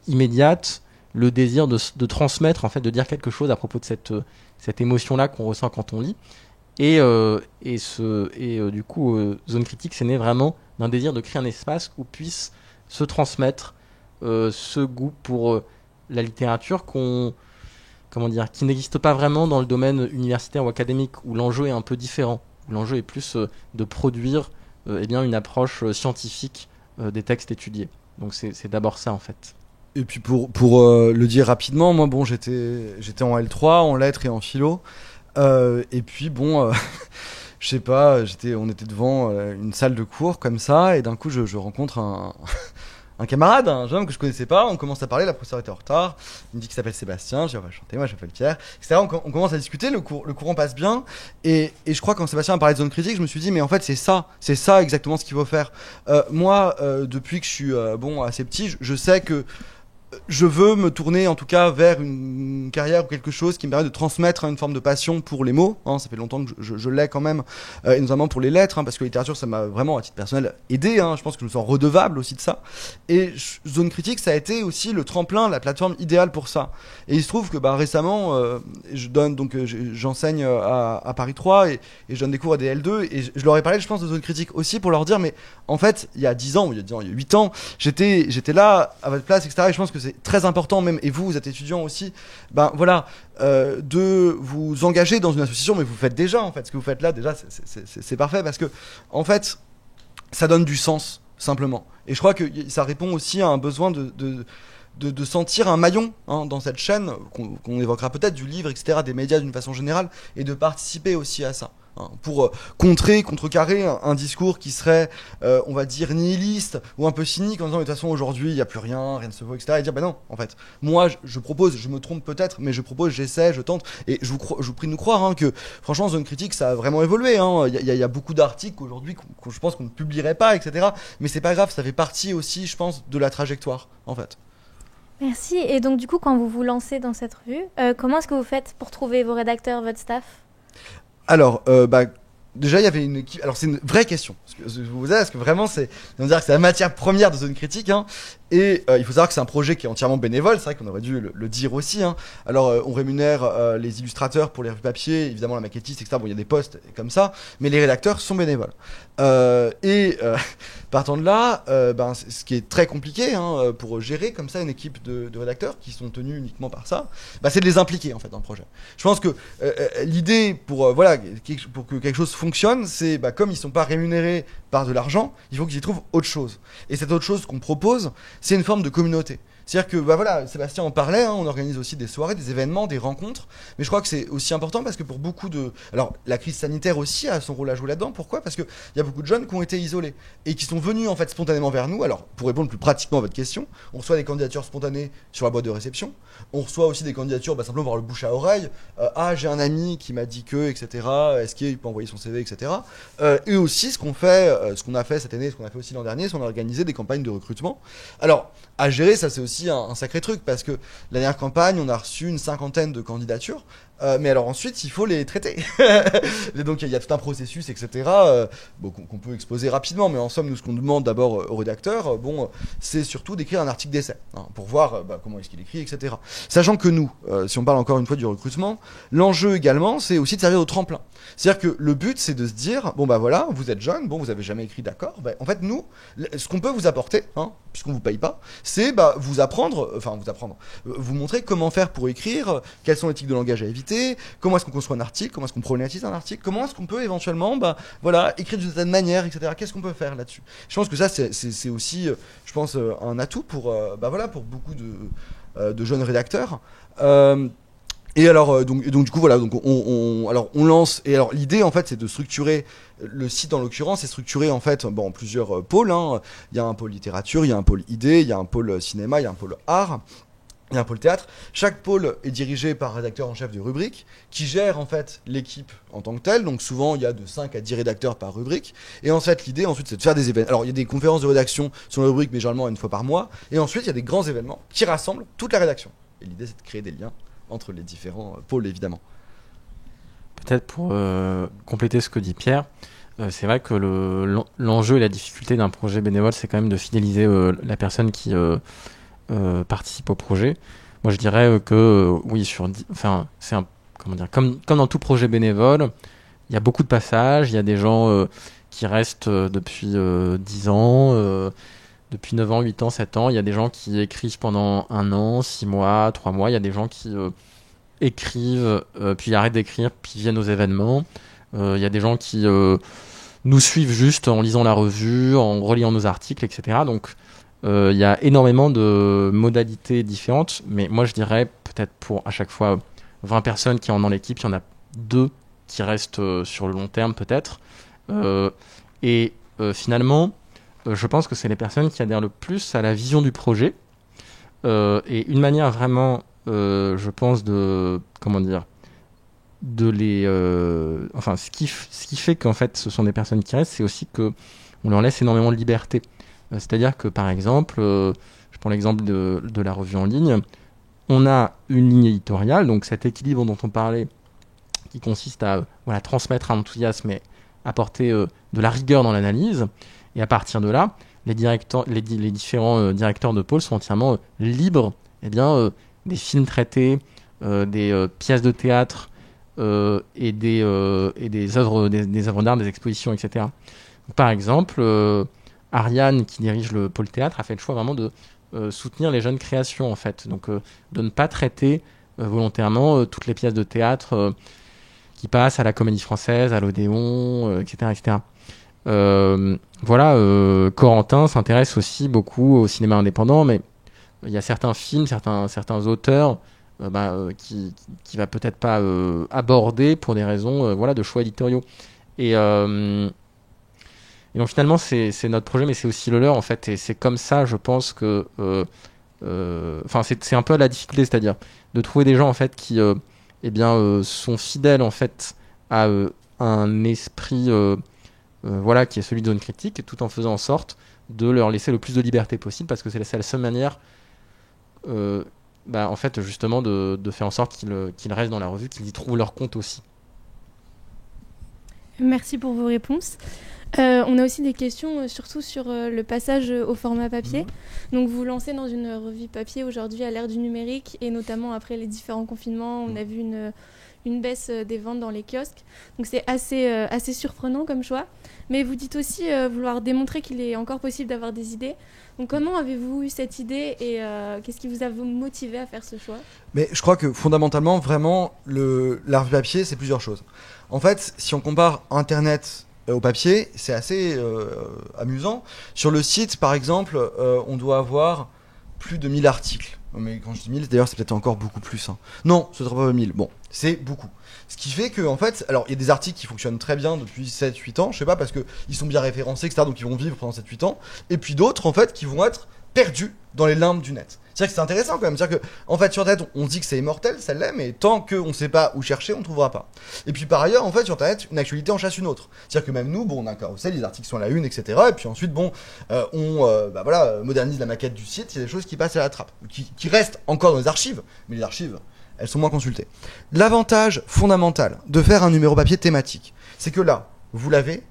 immédiate le désir de transmettre, en fait, de dire quelque chose à propos de cette émotion-là qu'on ressent quand on lit. Et du coup, Zone Critique, c'est né vraiment d'un désir de créer un espace où puisse se transmettre ce goût pour la littérature qui n'existe pas vraiment dans le domaine universitaire ou académique, où l'enjeu est un peu différent. L'enjeu est plus de produire une approche scientifique des textes étudiés. Donc c'est d'abord ça en fait. Et puis pour le dire rapidement, moi j'étais en L3, en lettres et en philo. Et puis je sais pas, on était devant une salle de cours comme ça, et d'un coup je rencontre un camarade, un jeune que je connaissais pas, on commence à parler, la professeure était en retard, il me dit qu'il s'appelle Sébastien, je dis on va chanter, moi je m'appelle Pierre, etc. On commence à discuter, le courant passe bien, et je crois que quand Sébastien a parlé de zone critique, je me suis dit mais en fait c'est ça exactement ce qu'il faut faire. Moi, depuis que je suis assez petit, je sais que je veux me tourner en tout cas vers une carrière ou quelque chose qui me permet de transmettre une forme de passion pour les mots, ça fait longtemps que je l'ai quand même, et notamment pour les lettres, parce que la littérature ça m'a vraiment à titre personnel aidé, je pense que je me sens redevable aussi de ça, et Zone Critique ça a été aussi le tremplin, la plateforme idéale pour ça. Et il se trouve que récemment j'enseigne à Paris 3 et je donne des cours à des L2, et je leur ai parlé je pense de Zone Critique aussi pour leur dire mais en fait il y a 10 ans, il y a 8 ans j'étais là à votre place, etc. Et je pense que c'est très important même, et vous êtes étudiant aussi, de vous engager dans une association, mais vous faites déjà en fait ce que vous faites là déjà, c'est parfait, parce que en fait ça donne du sens simplement, et je crois que ça répond aussi à un besoin de sentir un maillon dans cette chaîne qu'on évoquera peut-être, du livre, etc., des médias d'une façon générale, et de participer aussi à ça. Pour contrecarrer un discours qui serait, on va dire, nihiliste ou un peu cynique, en disant de toute façon aujourd'hui il n'y a plus rien ne se vaut, etc. Et dire non, en fait, moi je propose, je me trompe peut-être, mais je propose, j'essaie, je tente, et je vous prie de nous croire que franchement Zone Critique ça a vraiment évolué. Il y a beaucoup d'articles aujourd'hui que je pense qu'on ne publierait pas, etc. Mais c'est pas grave, ça fait partie aussi, je pense, de la trajectoire en fait. Merci. Et donc du coup, quand vous vous lancez dans cette revue, comment est-ce que vous faites pour trouver vos rédacteurs, votre staff ? Alors, déjà, il y avait une équipe. Alors, c'est une vraie question. Parce que vraiment, c'est la matière première de Zone Critique. Et il faut savoir que c'est un projet qui est entièrement bénévole. C'est vrai qu'on aurait dû le dire aussi. Alors, on rémunère les illustrateurs pour les revues papier, évidemment la maquettiste, etc. Bon, il y a des postes comme ça, mais les rédacteurs sont bénévoles. Partant de là, ce qui est très compliqué pour gérer comme ça une équipe de rédacteurs qui sont tenus uniquement par ça, c'est de les impliquer en fait dans le projet. Je pense que l'idée pour que quelque chose fonctionne, c'est comme ils sont pas rémunérés par de l'argent, il faut qu'ils y trouvent autre chose. Et cette autre chose qu'on propose, c'est une forme de communauté. C'est-à-dire que Sébastien en parlait, on organise aussi des soirées, des événements, des rencontres, mais je crois que c'est aussi important parce que pour beaucoup de... Alors la crise sanitaire aussi a son rôle à jouer là-dedans. Pourquoi ? Parce qu'il y a beaucoup de jeunes qui ont été isolés et qui sont venus en fait spontanément vers nous. Alors pour répondre plus pratiquement à votre question, on reçoit des candidatures spontanées sur la boîte de réception, on reçoit aussi des candidatures simplement par le bouche à oreille, j'ai un ami qui m'a dit que, etc., est-ce qu'il peut envoyer son CV, etc. Et aussi ce qu'on a fait cette année, ce qu'on a fait aussi l'an dernier, c'est qu'on a organisé des campagnes de recrutement. Alors à gérer, ça c'est aussi un sacré truc, parce que la dernière campagne, on a reçu une 50aine de candidatures, mais alors ensuite, il faut les traiter. Et donc, il y a tout un processus, etc., qu'on peut exposer rapidement, mais en somme, nous, ce qu'on demande d'abord au rédacteur, c'est surtout d'écrire un article d'essai, pour voir comment est-ce qu'il écrit, etc. Sachant que nous, si on parle encore une fois du recrutement, l'enjeu également, c'est aussi de servir au tremplin. C'est-à-dire que le but, c'est de se dire, voilà, vous êtes jeune, vous avez jamais écrit, d'accord, en fait, nous, ce qu'on peut vous apporter, puisqu'on vous paye pas, c'est vous montrer comment faire pour écrire, quels sont les tics de langage à éviter, comment est-ce qu'on construit un article, comment est-ce qu'on problématise un article, comment est-ce qu'on peut éventuellement écrire d'une certaine manière, etc. Qu'est-ce qu'on peut faire là-dessus ? Je pense que ça c'est aussi je pense un atout pour beaucoup de jeunes rédacteurs. Et alors donc du coup on lance, et alors l'idée en fait c'est de structurer le site, en l'occurrence est structuré en fait en plusieurs pôles. Il y a un pôle littérature, il y a un pôle idée, il y a un pôle cinéma, il y a un pôle art, il y a un pôle théâtre. Chaque pôle est dirigé par un rédacteur en chef de rubrique qui gère en fait l'équipe en tant que telle. Donc souvent il y a de 5 à 10 rédacteurs par rubrique. Et ensuite l'idée c'est de faire des événements. Alors il y a des conférences de rédaction sur la rubrique, mais généralement une fois par mois. Et ensuite il y a des grands événements qui rassemblent toute la rédaction. Et l'idée c'est de créer des liens entre les différents pôles évidemment. Peut-être pour compléter ce que dit Pierre, c'est vrai que l'enjeu et la difficulté d'un projet bénévole, c'est quand même de fidéliser la personne qui participe au projet. Moi, je dirais que oui, c'est comme dans tout projet bénévole, il y a beaucoup de passages, il y a des gens qui restent depuis 10 ans, depuis 9 ans, 8 ans, 7 ans. Il y a des gens qui écrivent pendant 1 an, 6 mois, 3 mois. Il y a des gens qui écrivent, puis arrêtent d'écrire, puis viennent aux événements. Il y a des gens qui nous suivent juste en lisant la revue, en reliant nos articles, etc. Donc, il y a énormément de modalités différentes. Mais moi, je dirais peut-être pour à chaque fois 20 personnes qui en ont l'équipe, il y en a 2 qui restent sur le long terme peut-être. Finalement, je pense que c'est les personnes qui adhèrent le plus à la vision du projet. Et une manière vraiment, je pense, ce qui fait qu'en fait ce sont des personnes qui restent, c'est aussi qu'on leur laisse énormément de liberté. C'est-à-dire que par exemple, je prends l'exemple de la revue en ligne, on a une ligne éditoriale, donc cet équilibre dont on parlait, qui consiste à transmettre un enthousiasme et apporter de la rigueur dans l'analyse. Et à partir de là, les différents directeurs de pôle sont entièrement libres des films traités, des pièces de théâtre et des œuvres d'art, des expositions, etc. Donc, par exemple, Ariane, qui dirige le pôle théâtre, a fait le choix vraiment de soutenir les jeunes créations, en fait. Donc, de ne pas traiter volontairement toutes les pièces de théâtre qui passent à la Comédie Française, à l'Odéon, etc., etc. Corentin s'intéresse aussi beaucoup au cinéma indépendant, mais il y a certains films, certains auteurs qui va peut-être pas aborder pour des raisons de choix éditoriaux. Et donc finalement c'est notre projet, mais c'est aussi le leur en fait, et c'est comme ça je pense que c'est un peu la difficulté, c'est-à-dire de trouver des gens en fait qui sont fidèles en fait à un esprit qui est celui de Zone Critique, tout en faisant en sorte de leur laisser le plus de liberté possible, parce que c'est la seule manière en fait justement de faire en sorte qu'ils restent dans la revue, qu'ils y trouvent leur compte aussi. Merci pour vos réponses. On a aussi des questions surtout sur le passage au format papier. Donc vous lancez dans une revue papier aujourd'hui à l'ère du numérique, et notamment après les différents confinements, on a vu une baisse des ventes dans les kiosques. Donc c'est assez surprenant comme choix. Mais vous dites aussi vouloir démontrer qu'il est encore possible d'avoir des idées. Donc comment avez-vous eu cette idée, et qu'est-ce qui vous a motivé à faire ce choix ? Mais je crois que fondamentalement, vraiment, la revue papier, c'est plusieurs choses. En fait, si on compare Internet au papier, c'est assez amusant. Sur le site, par exemple, on doit avoir plus de 1000 articles. Mais quand je dis 1000, d'ailleurs, c'est peut-être encore beaucoup plus. Hein. Non, ce ne sera pas 1000. Bon, c'est beaucoup. Ce qui fait que, en fait, alors, il y a des articles qui fonctionnent très bien depuis 7-8 ans, je sais pas, parce qu'ils sont bien référencés, etc., donc ils vont vivre pendant 7-8 ans. Et puis d'autres, en fait, qui vont être perdus dans les limbes du net. C'est-à-dire que c'est intéressant quand même. C'est-à-dire que, en fait, sur Internet, on dit que c'est immortel, ça l'est, mais tant qu'on ne sait pas où chercher, on ne trouvera pas. Et puis par ailleurs, en fait, sur Internet, une actualité en chasse une autre. C'est-à-dire que même nous, on a un carrousel, les articles sont à la une, etc. Et puis ensuite, on modernise la maquette du site, il y a des choses qui passent à la trappe, qui restent encore dans les archives, mais les archives, elles sont moins consultées. L'avantage fondamental de faire un numéro papier thématique, c'est que là, vous l'avez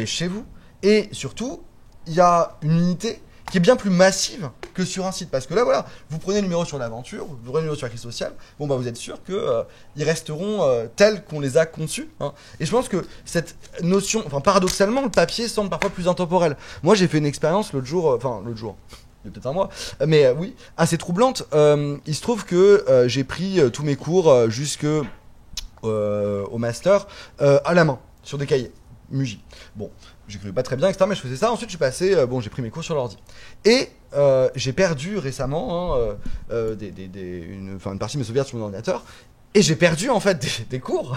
chez vous, et surtout, il y a une unité qui est bien plus massive que sur un site. Parce que là, vous prenez le numéro sur l'aventure, vous prenez le numéro sur la crise sociale, vous êtes sûr qu'ils resteront tels qu'on les a conçus. Hein. Et je pense que cette notion, paradoxalement, le papier semble parfois plus intemporel. Moi, j'ai fait une expérience l'autre jour, il y a peut-être un mois, mais oui, assez troublante. Il se trouve que j'ai pris tous mes cours jusqu'au master à la main, sur des cahiers, MUJI. Bon, j'écrivais pas très bien, etc., mais je faisais ça. Ensuite, je suis passé, j'ai pris mes cours sur l'ordi. Et j'ai perdu récemment une partie de mes sauvegardes sur mon ordinateur. Et j'ai perdu en fait des cours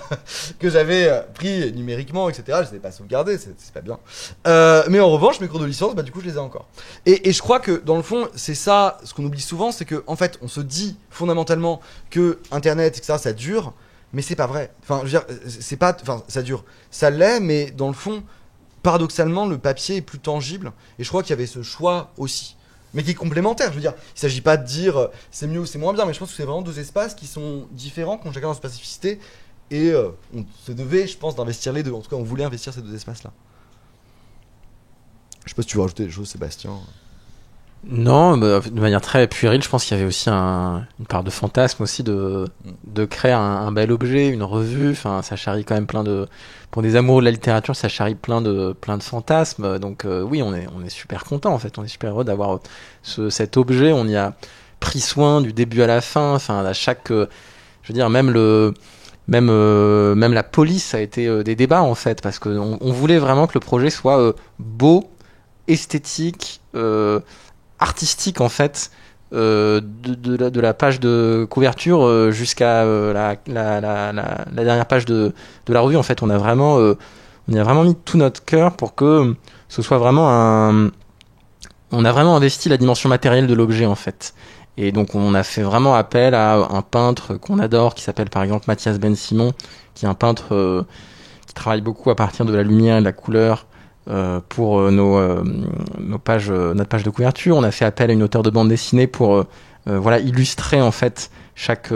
que j'avais pris numériquement, etc. Je ne les ai pas sauvegardés, c'est pas bien. Mais en revanche, mes cours de licence, du coup, je les ai encore. Et je crois que dans le fond, c'est ça, ce qu'on oublie souvent, c'est qu'en fait, on se dit fondamentalement que Internet, etc., ça dure, mais c'est pas vrai. Ça dure. Ça l'est, mais dans le fond, paradoxalement, le papier est plus tangible. Et je crois qu'il y avait ce choix aussi, mais qui est complémentaire. Je veux dire, il ne s'agit pas de dire c'est mieux ou c'est moins bien, mais je pense que c'est vraiment deux espaces qui sont différents, qui ont chacun leur spécificité. Et on se devait, je pense, d'investir les deux. En tout cas, on voulait investir ces deux espaces-là. Je sais pas si tu veux rajouter des choses, Sébastien. Non, de manière très puérile, je pense qu'il y avait aussi une part de fantasme aussi de créer un bel objet, une revue. Enfin, ça charrie quand même pour des amoureux de la littérature, ça charrie plein de fantasmes. Donc oui, on est super content en fait, on est super heureux d'avoir cet objet. On y a pris soin du début à la fin. Enfin, à chaque, je veux dire, même la police a été des débats en fait, parce que on voulait vraiment que le projet soit beau, esthétique, artistique en fait, de la page de couverture jusqu'à la dernière page de la revue. En fait, on y a vraiment mis tout notre cœur pour que ce soit vraiment on a vraiment investi la dimension matérielle de l'objet, en fait. Et donc, on a fait vraiment appel à un peintre qu'on adore, qui s'appelle par exemple Mathias Ben Simon, qui est un peintre qui travaille beaucoup à partir de la lumière et de la couleur pour notre page de couverture. On a fait appel à une auteure de bande dessinée pour illustrer en fait chaque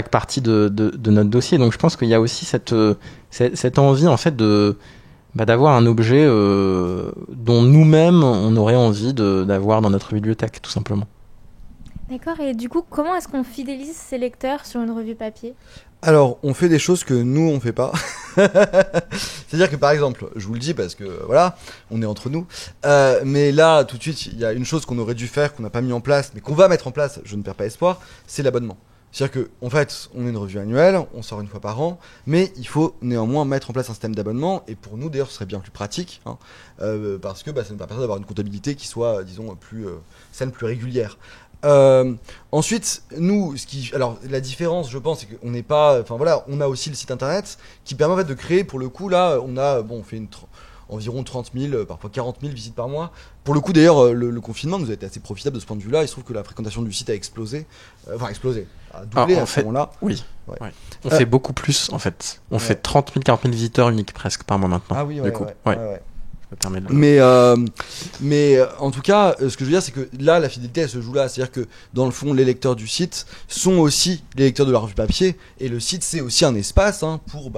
partie de notre dossier. Donc je pense qu'il y a aussi cette envie en fait d'avoir un objet dont nous-mêmes on aurait envie d'avoir dans notre bibliothèque, tout simplement. D'accord, et du coup, comment est-ce qu'on fidélise ses lecteurs sur une revue papier ? Alors, on fait des choses que nous, on fait pas. C'est-à-dire que, par exemple, je vous le dis parce que, voilà, on est entre nous. Mais là, tout de suite, il y a une chose qu'on aurait dû faire, qu'on n'a pas mis en place, mais qu'on va mettre en place, je ne perds pas espoir, c'est l'abonnement. C'est-à-dire qu'en fait, on est une revue annuelle, on sort une fois par an, mais il faut néanmoins mettre en place un système d'abonnement, et pour nous, d'ailleurs, ce serait bien plus pratique, parce que ça nous permettrait d'avoir une comptabilité qui soit, disons, plus saine, plus régulière. Ensuite, nous, alors la différence, je pense, c'est qu'on n'est pas, on a aussi le site internet qui permet en fait de créer. Pour le coup, là, on fait environ 30 000, parfois 40 000 visites par mois. Pour le coup, d'ailleurs, le confinement nous a été assez profitable de ce point de vue-là. Il se trouve que la fréquentation du site a explosé, a doublé à ce moment-là. Oui. Ouais. Ouais. On fait beaucoup plus en fait. On fait 30 000, 40 000 visiteurs uniques presque par mois maintenant. Ah oui, du coup. Ouais. Mais en tout cas, ce que je veux dire, c'est que là, la fidélité, elle se joue là. C'est-à-dire que dans le fond, les lecteurs du site sont aussi les lecteurs de la revue papier, et le site, c'est aussi un espace pour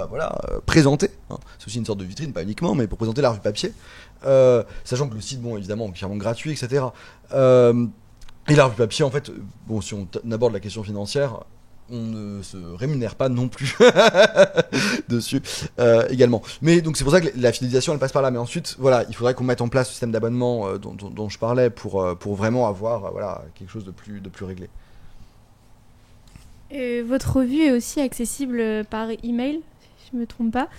présenter. C'est aussi une sorte de vitrine, pas uniquement, mais pour présenter la revue papier. Sachant que le site, évidemment, est clairement gratuit, etc. Et la revue papier, en fait, si on aborde la question financière, on ne se rémunère pas non plus dessus également. Mais donc c'est pour ça que la fidélisation elle passe par là. Mais ensuite il faudrait qu'on mette en place ce système d'abonnement dont je parlais pour vraiment avoir quelque chose de plus réglé. Votre revue est aussi accessible par email, si je me trompe pas.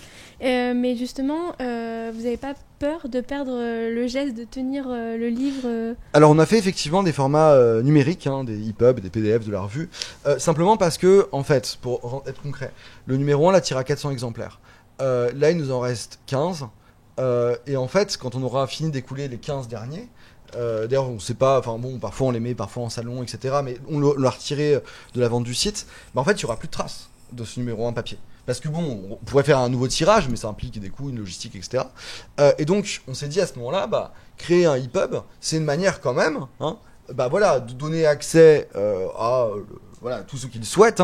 Mais justement, vous n'avez pas peur de perdre le geste de tenir le livre Alors on a fait effectivement des formats numériques, des EPUB, des PDF de la revue, simplement parce que, en fait, pour être concret, le numéro 1 là tire à 400 exemplaires. Là il nous en reste 15, et en fait quand on aura fini d'écouler les 15 derniers, d'ailleurs on sait pas, parfois on les met parfois en salon, etc., mais on l'a retiré de la vente du site, en fait il n'y aura plus de traces de ce numéro 1 papier. Parce que on pourrait faire un nouveau tirage, mais ça implique des coûts, une logistique, etc. Et donc, on s'est dit à ce moment-là, créer un EPUB, c'est une manière quand même, de donner accès à tous ceux qui le souhaitent,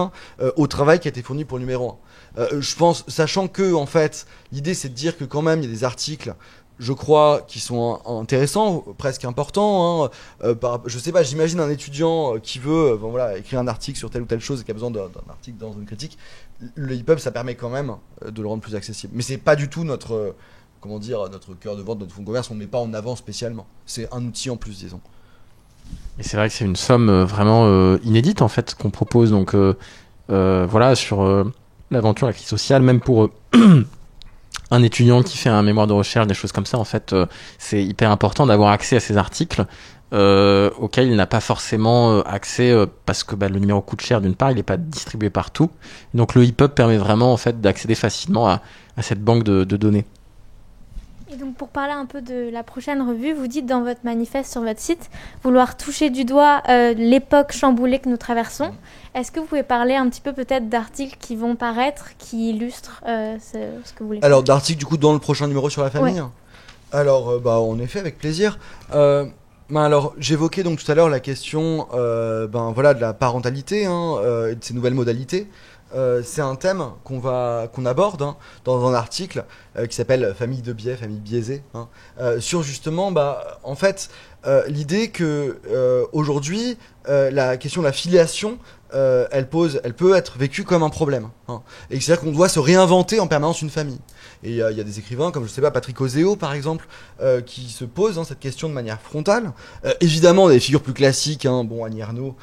au travail qui a été fourni pour le numéro 1. Je pense, sachant que, en fait, l'idée c'est de dire que quand même, il y a des articles, je crois, qui sont intéressants, presque importants. Je sais pas, j'imagine un étudiant qui veut écrire un article sur telle ou telle chose et qui a besoin d'un article dans une critique. Le EPUB, ça permet quand même de le rendre plus accessible. Mais c'est pas du tout notre cœur de vente, notre fonds de commerce. On ne met pas en avant spécialement. C'est un outil en plus, disons. Et c'est vrai que c'est une somme vraiment inédite en fait qu'on propose. Donc sur l'aventure, la crise sociale, même pour un étudiant qui fait un mémoire de recherche, des choses comme ça, en fait, c'est hyper important d'avoir accès à ces articles auxquels il n'a pas forcément accès parce que le numéro coûte cher d'une part, il n'est pas distribué partout. Donc le EPUB permet vraiment en fait d'accéder facilement à cette banque de données. Et donc pour parler un peu de la prochaine revue, vous dites dans votre manifeste sur votre site vouloir toucher du doigt l'époque chamboulée que nous traversons. Est-ce que vous pouvez parler un petit peu peut-être d'articles qui vont paraître, qui illustrent ce que vous voulez faire ? Alors d'articles du coup dans le prochain numéro sur la famille. Ouais. Alors en effet avec plaisir. Alors j'évoquais donc tout à l'heure la question de la parentalité et de ces nouvelles modalités. C'est un thème qu'on aborde dans un article qui s'appelle Famille de biais, famille biaisée, sur justement en fait l'idée que aujourd'hui la question de la filiation elle peut être vécue comme un problème, et c'est-à-dire qu'on doit se réinventer en permanence une famille. Et il y a des écrivains comme Patrick Ozéo par exemple qui se posent cette question de manière frontale. Évidemment des figures plus classiques, Annie Ernaux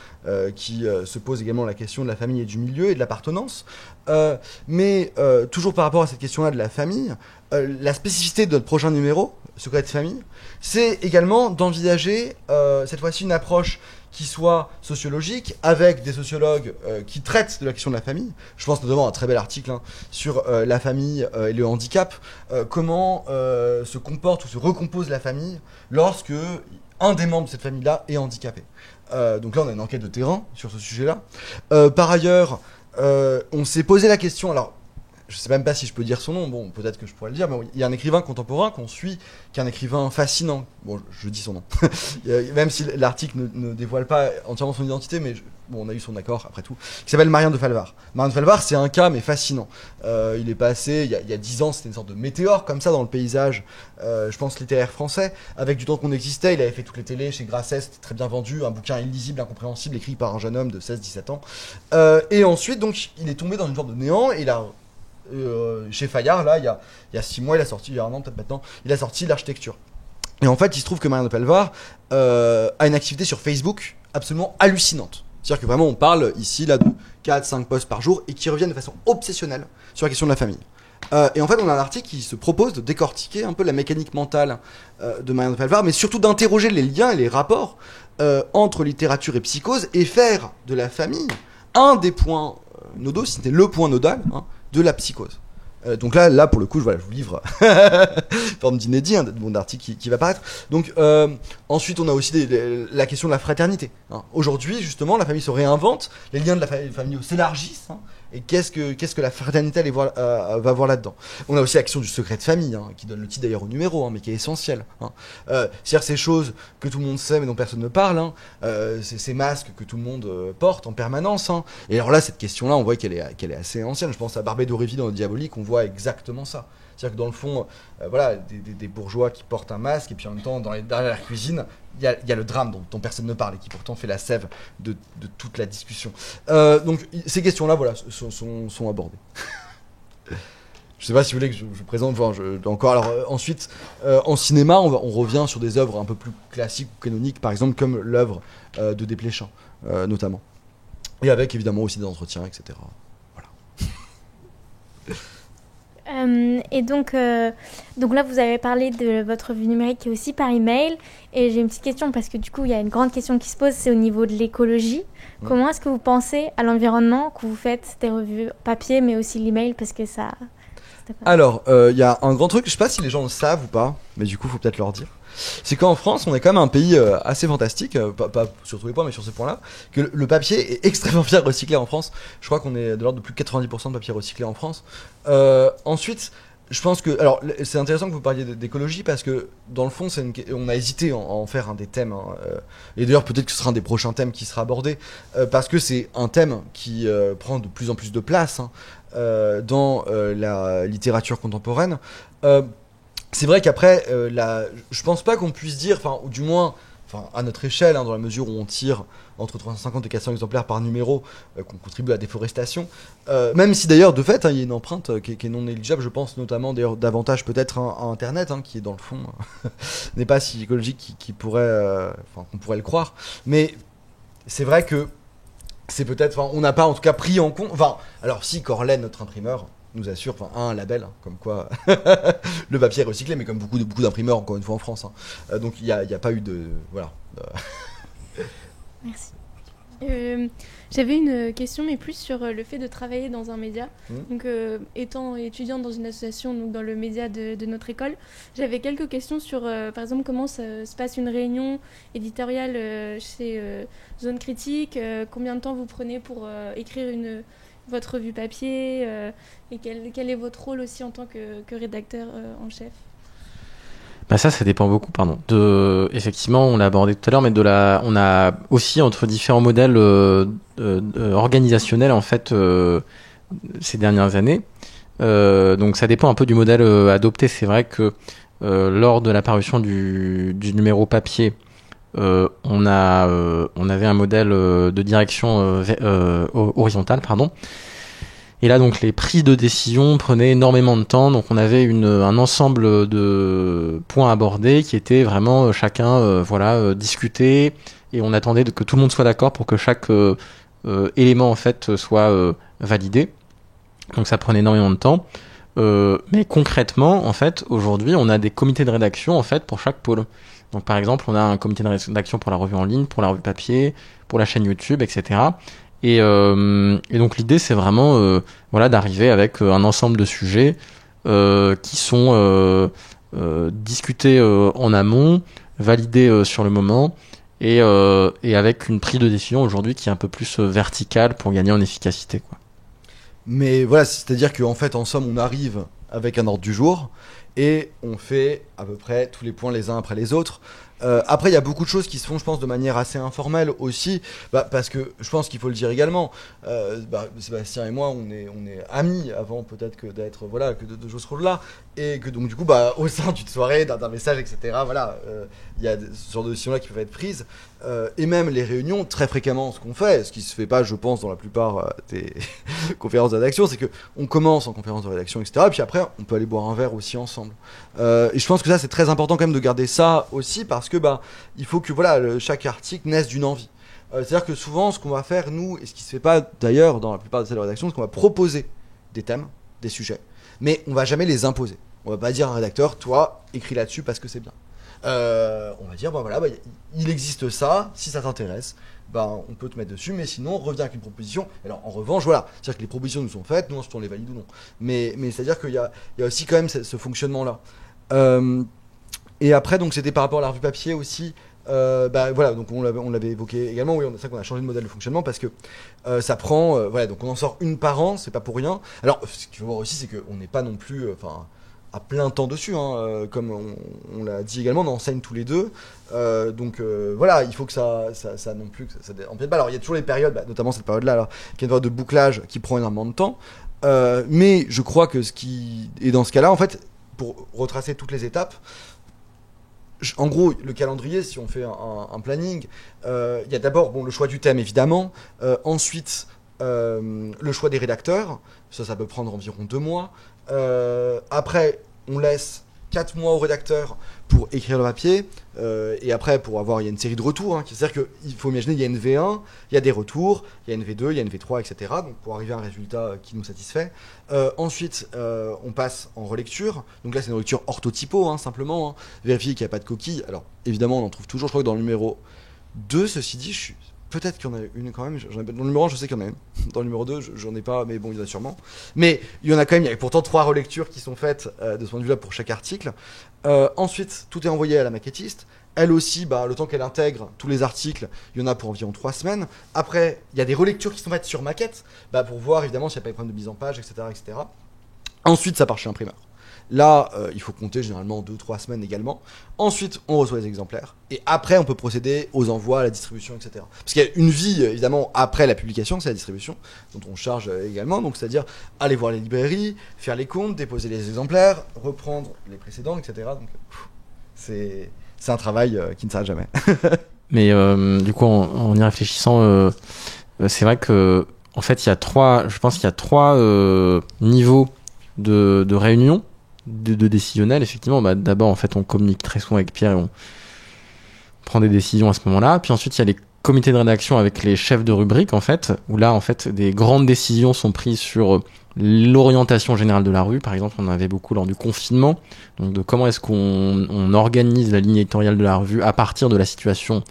qui se pose également la question de la famille et du milieu et de l'appartenance. Mais toujours par rapport à cette question-là de la famille, la spécificité de notre prochain numéro, Secret de famille, c'est également d'envisager cette fois-ci une approche qui soit sociologique, avec des sociologues qui traitent de la question de la famille. Je pense notamment à un très bel article sur la famille et le handicap, comment se comporte ou se recompose la famille lorsque un des membres de cette famille-là est handicapé. Donc là, on a une enquête de terrain sur ce sujet-là. Par ailleurs, on s'est posé la question, alors je sais même pas si je peux dire son nom, bon, peut-être que je pourrais le dire, mais il y a un écrivain contemporain qu'on suit, qui est un écrivain fascinant. Bon, je dis son nom. Même si l'article ne dévoile pas entièrement son identité, mais bon, on a eu son accord après tout, qui s'appelle Marion de Falvar. Marion de Falvar, c'est un cas, mais fascinant. Il est passé, il y a 10 ans, c'était une sorte de météore, comme ça, dans le paysage, je pense, littéraire français. Avec du temps qu'on existait, il avait fait toutes les télés chez Grasset, c'était très bien vendu, un bouquin illisible, incompréhensible, écrit par un jeune homme de 16-17 ans. Et ensuite, donc, il est tombé dans une sorte de néant, et il a chez Fayard, là, il y a 6 mois, il a sorti, il y a un an peut-être maintenant, il a sorti l'architecture. Et en fait, il se trouve que Marion de Falvar a une activité sur Facebook absolument hallucinante. C'est-à-dire que vraiment, on parle ici là de 4-5 posts par jour et qui reviennent de façon obsessionnelle sur la question de la famille. Et en fait, on a un article qui se propose de décortiquer un peu la mécanique mentale de Marion de Falvar, mais surtout d'interroger les liens et les rapports entre littérature et psychose et faire de la famille un des points nodaux, si c'était le point nodal, de la psychose. Donc là pour le coup, je vous livre forme d'inédit, mon article qui va paraître. Donc ensuite, on a aussi la question de la fraternité. Aujourd'hui, justement, la famille se réinvente, les liens de la famille s'élargissent. Et qu'est-ce que la fraternité va voir là-dedans. On a aussi la question du secret de famille, qui donne le titre d'ailleurs au numéro, mais qui est essentiel. C'est-à-dire ces choses que tout le monde sait mais dont personne ne parle, ces masques que tout le monde porte en permanence. Et alors là, cette question-là, on voit qu'elle est assez ancienne. Je pense à Barbé d'Aurevilly dans le Diabolique, on voit exactement ça. C'est-à-dire que dans le fond, voilà, des bourgeois qui portent un masque, et puis en même temps, derrière la cuisine, il y a le drame dont personne ne parle et qui pourtant fait la sève de toute la discussion. Donc ces questions-là, voilà, sont abordées. Je sais pas si vous voulez que je présente. Encore. Alors ensuite, en cinéma, on revient sur des œuvres un peu plus classiques ou canoniques, par exemple comme l'œuvre de Desplechin, notamment, et avec évidemment aussi des entretiens, etc. Et donc là, vous avez parlé de votre revue numérique qui est aussi par email. Et j'ai une petite question parce que du coup, il y a une grande question qui se pose, c'est au niveau de l'écologie. Comment est-ce que vous pensez à l'environnement quand vous faites des revues papier, mais aussi l'email, parce que ça... Alors, il y a un grand truc, je sais pas si les gens le savent ou pas, mais du coup, il faut peut-être leur dire. C'est qu'en France, on est quand même un pays assez fantastique, pas sur tous les points, mais sur ce point-là, que le papier est extrêmement bien recyclé en France. Je crois qu'on est de l'ordre de plus de 90% de papier recyclé en France. Ensuite, je pense que... Alors, c'est intéressant que vous parliez d'écologie, parce que, dans le fond, on a hésité à en faire un des thèmes. Et d'ailleurs, peut-être que ce sera un des prochains thèmes qui sera abordé, parce que c'est un thème qui prend de plus en plus de place dans la littérature contemporaine. C'est vrai qu'après, je pense pas qu'on puisse dire, ou du moins, à notre échelle, dans la mesure où on tire entre 350 et 400 exemplaires par numéro, qu'on contribue à la déforestation, même si d'ailleurs, de fait, il y a une empreinte qui est non négligeable, je pense notamment d'ailleurs davantage peut-être à Internet, qui est dans le fond, n'est pas si écologique qu'on pourrait le croire, mais c'est vrai que c'est peut-être, on n'a pas en tout cas pris en compte, alors si Corlen, notre imprimeur, nous assure, un label, comme quoi le papier est recyclé, mais comme beaucoup d'imprimeurs, encore une fois, en France. Donc il n'y a pas eu de... Voilà. Merci. J'avais une question, mais plus sur le fait de travailler dans un média. Donc, étant étudiante dans une association, donc dans le média de notre école, j'avais quelques questions sur, par exemple, comment se passe une réunion éditoriale chez Zone Critique, combien de temps vous prenez pour écrire votre revue papier, et quel est votre rôle aussi en tant que rédacteur en chef? Ça dépend beaucoup, effectivement, on l'a abordé tout à l'heure, mais on a aussi entre différents modèles organisationnels en fait ces dernières années. Donc ça dépend un peu du modèle adopté. C'est vrai que lors de la parution du numéro papier, on avait un modèle de direction horizontale, Et là, donc, les prises de décision prenaient énormément de temps. Donc, on avait un ensemble de points abordés qui étaient vraiment chacun, discutés. Et on attendait que tout le monde soit d'accord pour que chaque élément, en fait, soit validé. Donc, ça prenait énormément de temps. Mais concrètement, en fait, aujourd'hui, on a des comités de rédaction en fait pour chaque pôle. Donc, par exemple, on a un comité de rédaction pour la revue en ligne, pour la revue papier, pour la chaîne YouTube, etc. Et donc, l'idée, c'est vraiment, d'arriver avec un ensemble de sujets qui sont discutés en amont, validés sur le moment, et avec une prise de décision aujourd'hui qui est un peu plus verticale pour gagner en efficacité, quoi. Mais voilà, c'est-à-dire qu'en fait, en somme, on arrive avec un ordre du jour et on fait à peu près tous les points les uns après les autres. Après, il y a beaucoup de choses qui se font, je pense, de manière assez informelle aussi, parce que je pense qu'il faut le dire également. Sébastien et moi, on est amis avant peut-être que d'être que de jouer ce rôle-là, et que donc du coup, au sein d'une soirée, d'un message, etc. Il y a ce genre de décisions-là qui peuvent être prises, et même les réunions, très fréquemment, ce qu'on fait, ce qui se fait pas, je pense, dans la plupart des conférences de rédaction, c'est que on commence en conférence de rédaction, etc. Et puis après, on peut aller boire un verre aussi ensemble. Et je pense que ça, c'est très important quand même de garder ça aussi, parce que il faut que chaque article naisse d'une envie. C'est-à-dire que souvent, ce qu'on va faire, nous, et ce qui se fait pas d'ailleurs dans la plupart des salles de rédaction, c'est qu'on va proposer des thèmes, des sujets, mais on va jamais les imposer. On va pas dire à un rédacteur, toi, écris là-dessus parce que c'est bien. On va dire, il existe ça, si ça t'intéresse, on peut te mettre dessus, mais sinon, reviens avec une proposition. Alors, en revanche, c'est-à-dire que les propositions nous sont faites, nous, ensuite, on les valide ou non. Mais c'est-à-dire qu'il y a aussi quand même ce fonctionnement-là. Et après, donc, c'était par rapport à la revue papier aussi. Donc on l'avait évoqué également. Oui, c'est ça qu'on a changé de modèle de fonctionnement parce que ça prend. Donc on en sort une par an, c'est pas pour rien. Alors, ce qu'il faut voir aussi, c'est qu'on n'est pas non plus à plein temps dessus, comme on l'a dit également, on enseigne tous les deux. Il faut que ça non plus que ça empiète pas. Alors, il y a toujours les périodes, notamment cette période-là, qui est une période de bouclage qui prend énormément de temps. Mais je crois que ce qui est dans ce cas-là, en fait, pour retracer toutes les étapes. En gros, le calendrier, si on fait un planning, il y a d'abord le choix du thème, évidemment. Ensuite, le choix des rédacteurs. Ça peut prendre environ 2 mois. Après, on laisse 4 mois au rédacteur pour écrire le papier. Et après, il y a une série de retours. C'est-à-dire qu'il faut imaginer, il y a une V1, il y a des retours, il y a une V2, il y a une V3, etc. Donc, pour arriver à un résultat qui nous satisfait. Ensuite, on passe en relecture. Donc là, c'est une relecture orthotypo, simplement. Vérifier qu'il n'y a pas de coquille. Alors, évidemment, on en trouve toujours, je crois que dans le numéro 2, ceci dit, peut-être qu'il y en a une quand même. Dans le numéro 1, je sais qu'il y en a une. Dans le numéro 2, j'en ai pas, mais bon, il y en a sûrement. Mais il y en a quand même. Il y a pourtant 3 relectures qui sont faites de ce point de vue-là pour chaque article. Ensuite, tout est envoyé à la maquettiste. Elle aussi, le temps qu'elle intègre tous les articles, il y en a pour environ 3 semaines. Après, il y a des relectures qui sont faites sur maquette, pour voir évidemment s'il n'y a pas de problème de mise en page, etc., etc. Ensuite, ça part chez l'imprimeur. Là, il faut compter généralement 2-3 semaines également. Ensuite, on reçoit les exemplaires. Et après, on peut procéder aux envois, à la distribution, etc. Parce qu'il y a une vie, évidemment, après la publication, c'est la distribution, dont on charge également. Donc, c'est-à-dire aller voir les librairies, faire les comptes, déposer les exemplaires, reprendre les précédents, etc. Donc, c'est un travail qui ne s'arrête jamais. Mais du coup, en y réfléchissant, c'est vrai que, en fait, je pense qu'il y a 3 niveaux de réunion. De décisionnel, effectivement. D'abord, en fait, on communique très souvent avec Pierre et on prend des décisions à ce moment-là. Puis ensuite, il y a les comités de rédaction avec les chefs de rubrique, en fait, où là, en fait, des grandes décisions sont prises sur l'orientation générale de la revue. Par exemple, on en avait beaucoup lors du confinement, donc de comment est-ce qu'on organise la ligne éditoriale de la revue à partir de la situation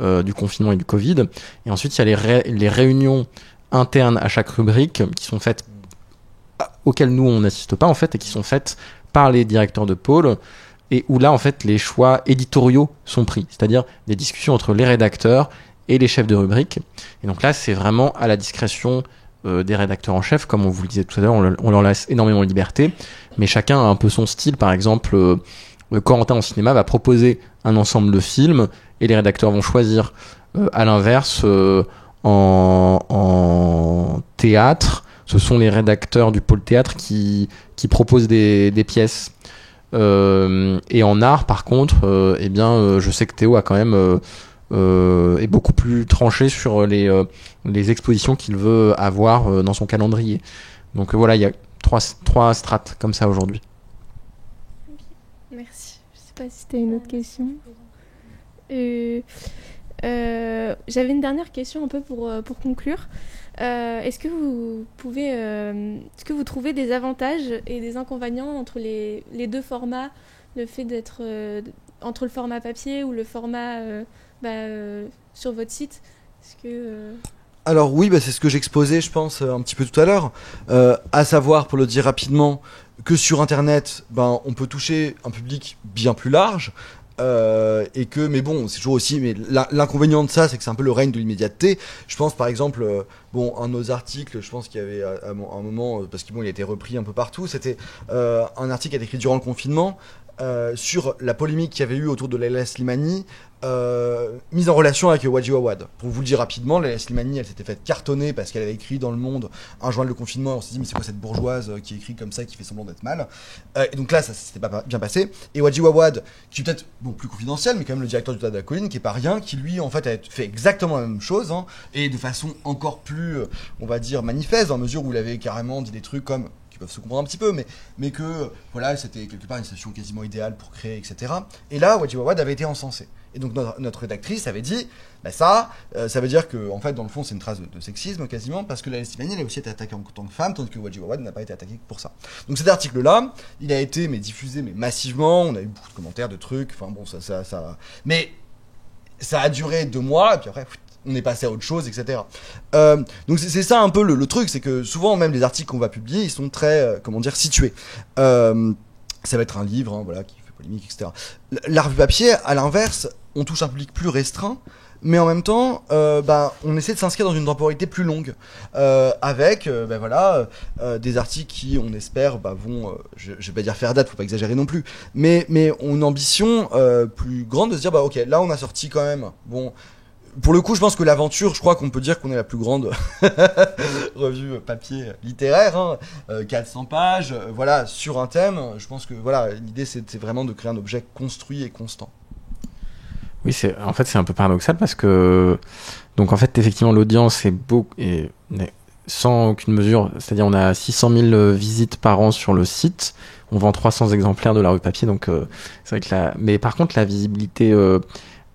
du confinement et du Covid. Et ensuite, il y a les réunions internes à chaque rubrique qui sont faites auxquelles nous on n'assiste pas en fait et qui sont faites par les directeurs de pôle et où là en fait les choix éditoriaux sont pris, c'est-à-dire des discussions entre les rédacteurs et les chefs de rubrique. Et donc là c'est vraiment à la discrétion des rédacteurs en chef, comme on vous le disait tout à l'heure, on leur laisse énormément de liberté, mais chacun a un peu son style. Par exemple, Corentin en cinéma va proposer un ensemble de films et les rédacteurs vont choisir. À l'inverse, en théâtre, ce sont les rédacteurs du pôle théâtre qui proposent des pièces. Et en art, par contre, je sais que Théo a quand même est beaucoup plus tranché sur les expositions qu'il veut avoir dans son calendrier. Donc voilà, il y a trois strates comme ça aujourd'hui. Merci. Je sais pas si tu as une autre question. J'avais une dernière question un peu pour conclure. Est-ce que vous trouvez des avantages et des inconvénients entre les deux formats, le fait d'être entre le format papier ou le format sur votre site? Est-ce que Alors oui, c'est ce que j'exposais, je pense, un petit peu tout à l'heure, à savoir, pour le dire rapidement, que sur Internet, on peut toucher un public bien plus large, et que, mais bon, c'est toujours aussi, mais l'inconvénient de ça, c'est que c'est un peu le règne de l'immédiateté. Je pense par exemple, un de nos articles, je pense qu'il y avait à un moment, parce qu'il il a été repris un peu partout, c'était un article qui a été écrit durant le confinement, sur la polémique qu'il y avait eu autour de Leila Slimani, mise en relation avec Wadji Wawad. Pour vous le dire rapidement, Leila Slimani, elle s'était faite cartonner parce qu'elle avait écrit dans Le Monde un journal de confinement, et on s'est dit mais c'est quoi cette bourgeoise qui écrit comme ça, qui fait semblant d'être mal, et donc là ça s'était pas bien passé, et Wadji Wawad, qui est peut-être plus confidentiel, mais quand même le directeur du Théâtre de la Colline, qui est pas rien, qui lui en fait a fait exactement la même chose, et de façon encore plus, on va dire, manifeste, dans la mesure où il avait carrément dit des trucs comme, qui peuvent se comprendre un petit peu, mais que voilà, c'était quelque part une station quasiment idéale pour créer, etc. Et là, Wadji Wawad avait été encensé. Et donc notre rédactrice avait dit, ça veut dire que, en fait, dans le fond, c'est une trace de sexisme quasiment, parce que Leila Slimani, elle a aussi été attaquée en tant que femme, tandis que Wadji Wawad n'a pas été attaqué pour ça. Donc cet article-là, il a été diffusé massivement, on a eu beaucoup de commentaires, de trucs, ça... Mais ça a duré 2 mois, et puis après... on est passé à autre chose, etc. Donc c'est ça un peu le truc, c'est que souvent même les articles qu'on va publier, ils sont très, situés. Ça va être un livre, qui fait polémique, etc. La revue papier, à l'inverse, on touche un public plus restreint, mais en même temps, on essaie de s'inscrire dans une temporalité plus longue, avec des articles qui, on espère, vont, je vais pas dire faire date, faut pas exagérer non plus, mais ont une ambition plus grande de se dire, ok, là on a sorti quand même, pour le coup, je pense que l'aventure, je crois qu'on peut dire qu'on est la plus grande revue papier littéraire, 400 pages, sur un thème. Je pense que l'idée c'est vraiment de créer un objet construit et constant. Oui, c'est un peu paradoxal parce que donc en fait effectivement l'audience est sans aucune mesure, c'est-à-dire on a 600 000 visites par an sur le site, on vend 300 exemplaires de la revue papier, donc c'est vrai que mais par contre la visibilité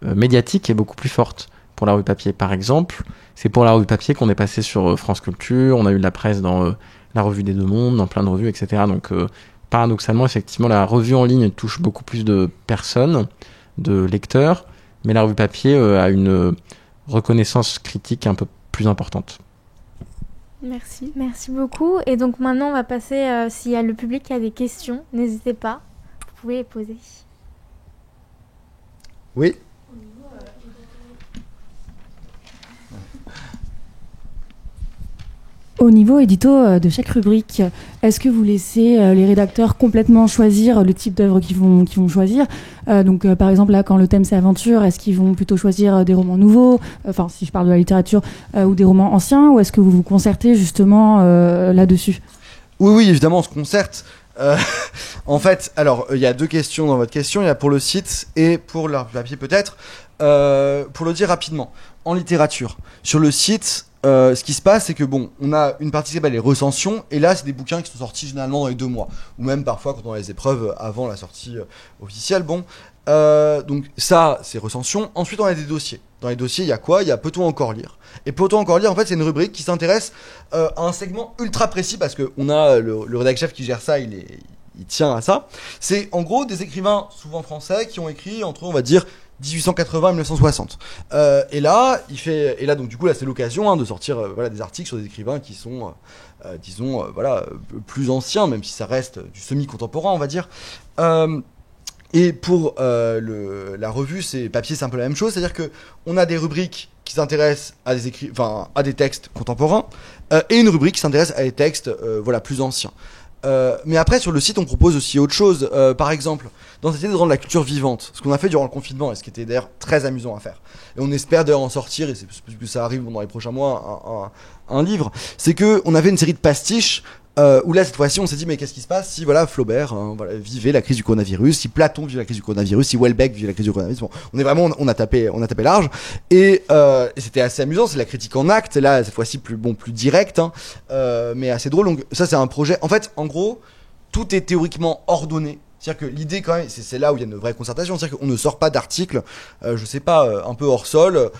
médiatique est beaucoup plus forte. Pour la revue papier, par exemple, c'est pour la revue papier qu'on est passé sur France Culture, on a eu de la presse dans la revue des Deux Mondes, dans plein de revues, etc. Donc, paradoxalement, effectivement, la revue en ligne touche beaucoup plus de personnes, de lecteurs, mais la revue papier a une reconnaissance critique un peu plus importante. Merci. Merci beaucoup. Et donc maintenant, on va passer, s'il y a le public qui a des questions, n'hésitez pas, vous pouvez les poser. Oui. Au niveau édito de chaque rubrique, est-ce que vous laissez les rédacteurs complètement choisir le type d'œuvre qu'ils vont choisir donc par exemple là quand le thème c'est aventure, est-ce qu'ils vont plutôt choisir des romans nouveaux, si je parle de la littérature, ou des romans anciens, ou est-ce que vous vous concertez justement là-dessus? Oui, évidemment on se concerte. En fait, alors il y a 2 questions dans votre question, il y a pour le site et pour le papier peut-être. Pour le dire rapidement, en littérature, sur le site, ce qui se passe, c'est que on a une partie qui s'appelle les recensions, et là, c'est des bouquins qui sont sortis généralement dans les 2 mois, ou même parfois quand on a les épreuves avant la sortie officielle. Donc ça, c'est recensions. Ensuite, on a des dossiers. Dans les dossiers, il y a quoi? Il y a Peut-on encore lire? Et Peut-on encore lire, en fait, c'est une rubrique qui s'intéresse à un segment ultra précis, parce que on a le rédac-chef qui gère ça, il tient à ça. C'est en gros des écrivains, souvent français, qui ont écrit entre, on va dire, 1880 et 1960. Et là, donc du coup là c'est l'occasion de sortir des articles sur des écrivains qui sont disons plus anciens, même si ça reste du semi-contemporain, on va dire. Et pour la revue, papier, c'est un peu la même chose, c'est-à-dire que on a des rubriques qui s'intéressent à à des textes contemporains, et une rubrique qui s'intéresse à des textes plus anciens. Mais après sur le site on propose aussi autre chose, par exemple dans cette idée de rendre la culture vivante, ce qu'on a fait durant le confinement et ce qui était d'ailleurs très amusant à faire, et on espère d'ailleurs en sortir, et c'est parce que ça arrive dans les prochains mois, un livre, c'est que on avait une série de pastiches où là cette fois-ci on s'est dit mais qu'est-ce qui se passe si Flaubert vivait la crise du coronavirus, si Platon vivait la crise du coronavirus, si Houellebecq vivait la crise du coronavirus. On a tapé large, et c'était assez amusant, c'est la critique en acte, là cette fois-ci plus direct, mais assez drôle. Donc ça c'est un projet, en fait en gros tout est théoriquement ordonné C'est-à-dire que l'idée quand même, c'est là où il y a une vraie concertation, c'est-à-dire qu'on ne sort pas d'articles, je sais pas, un peu hors sol,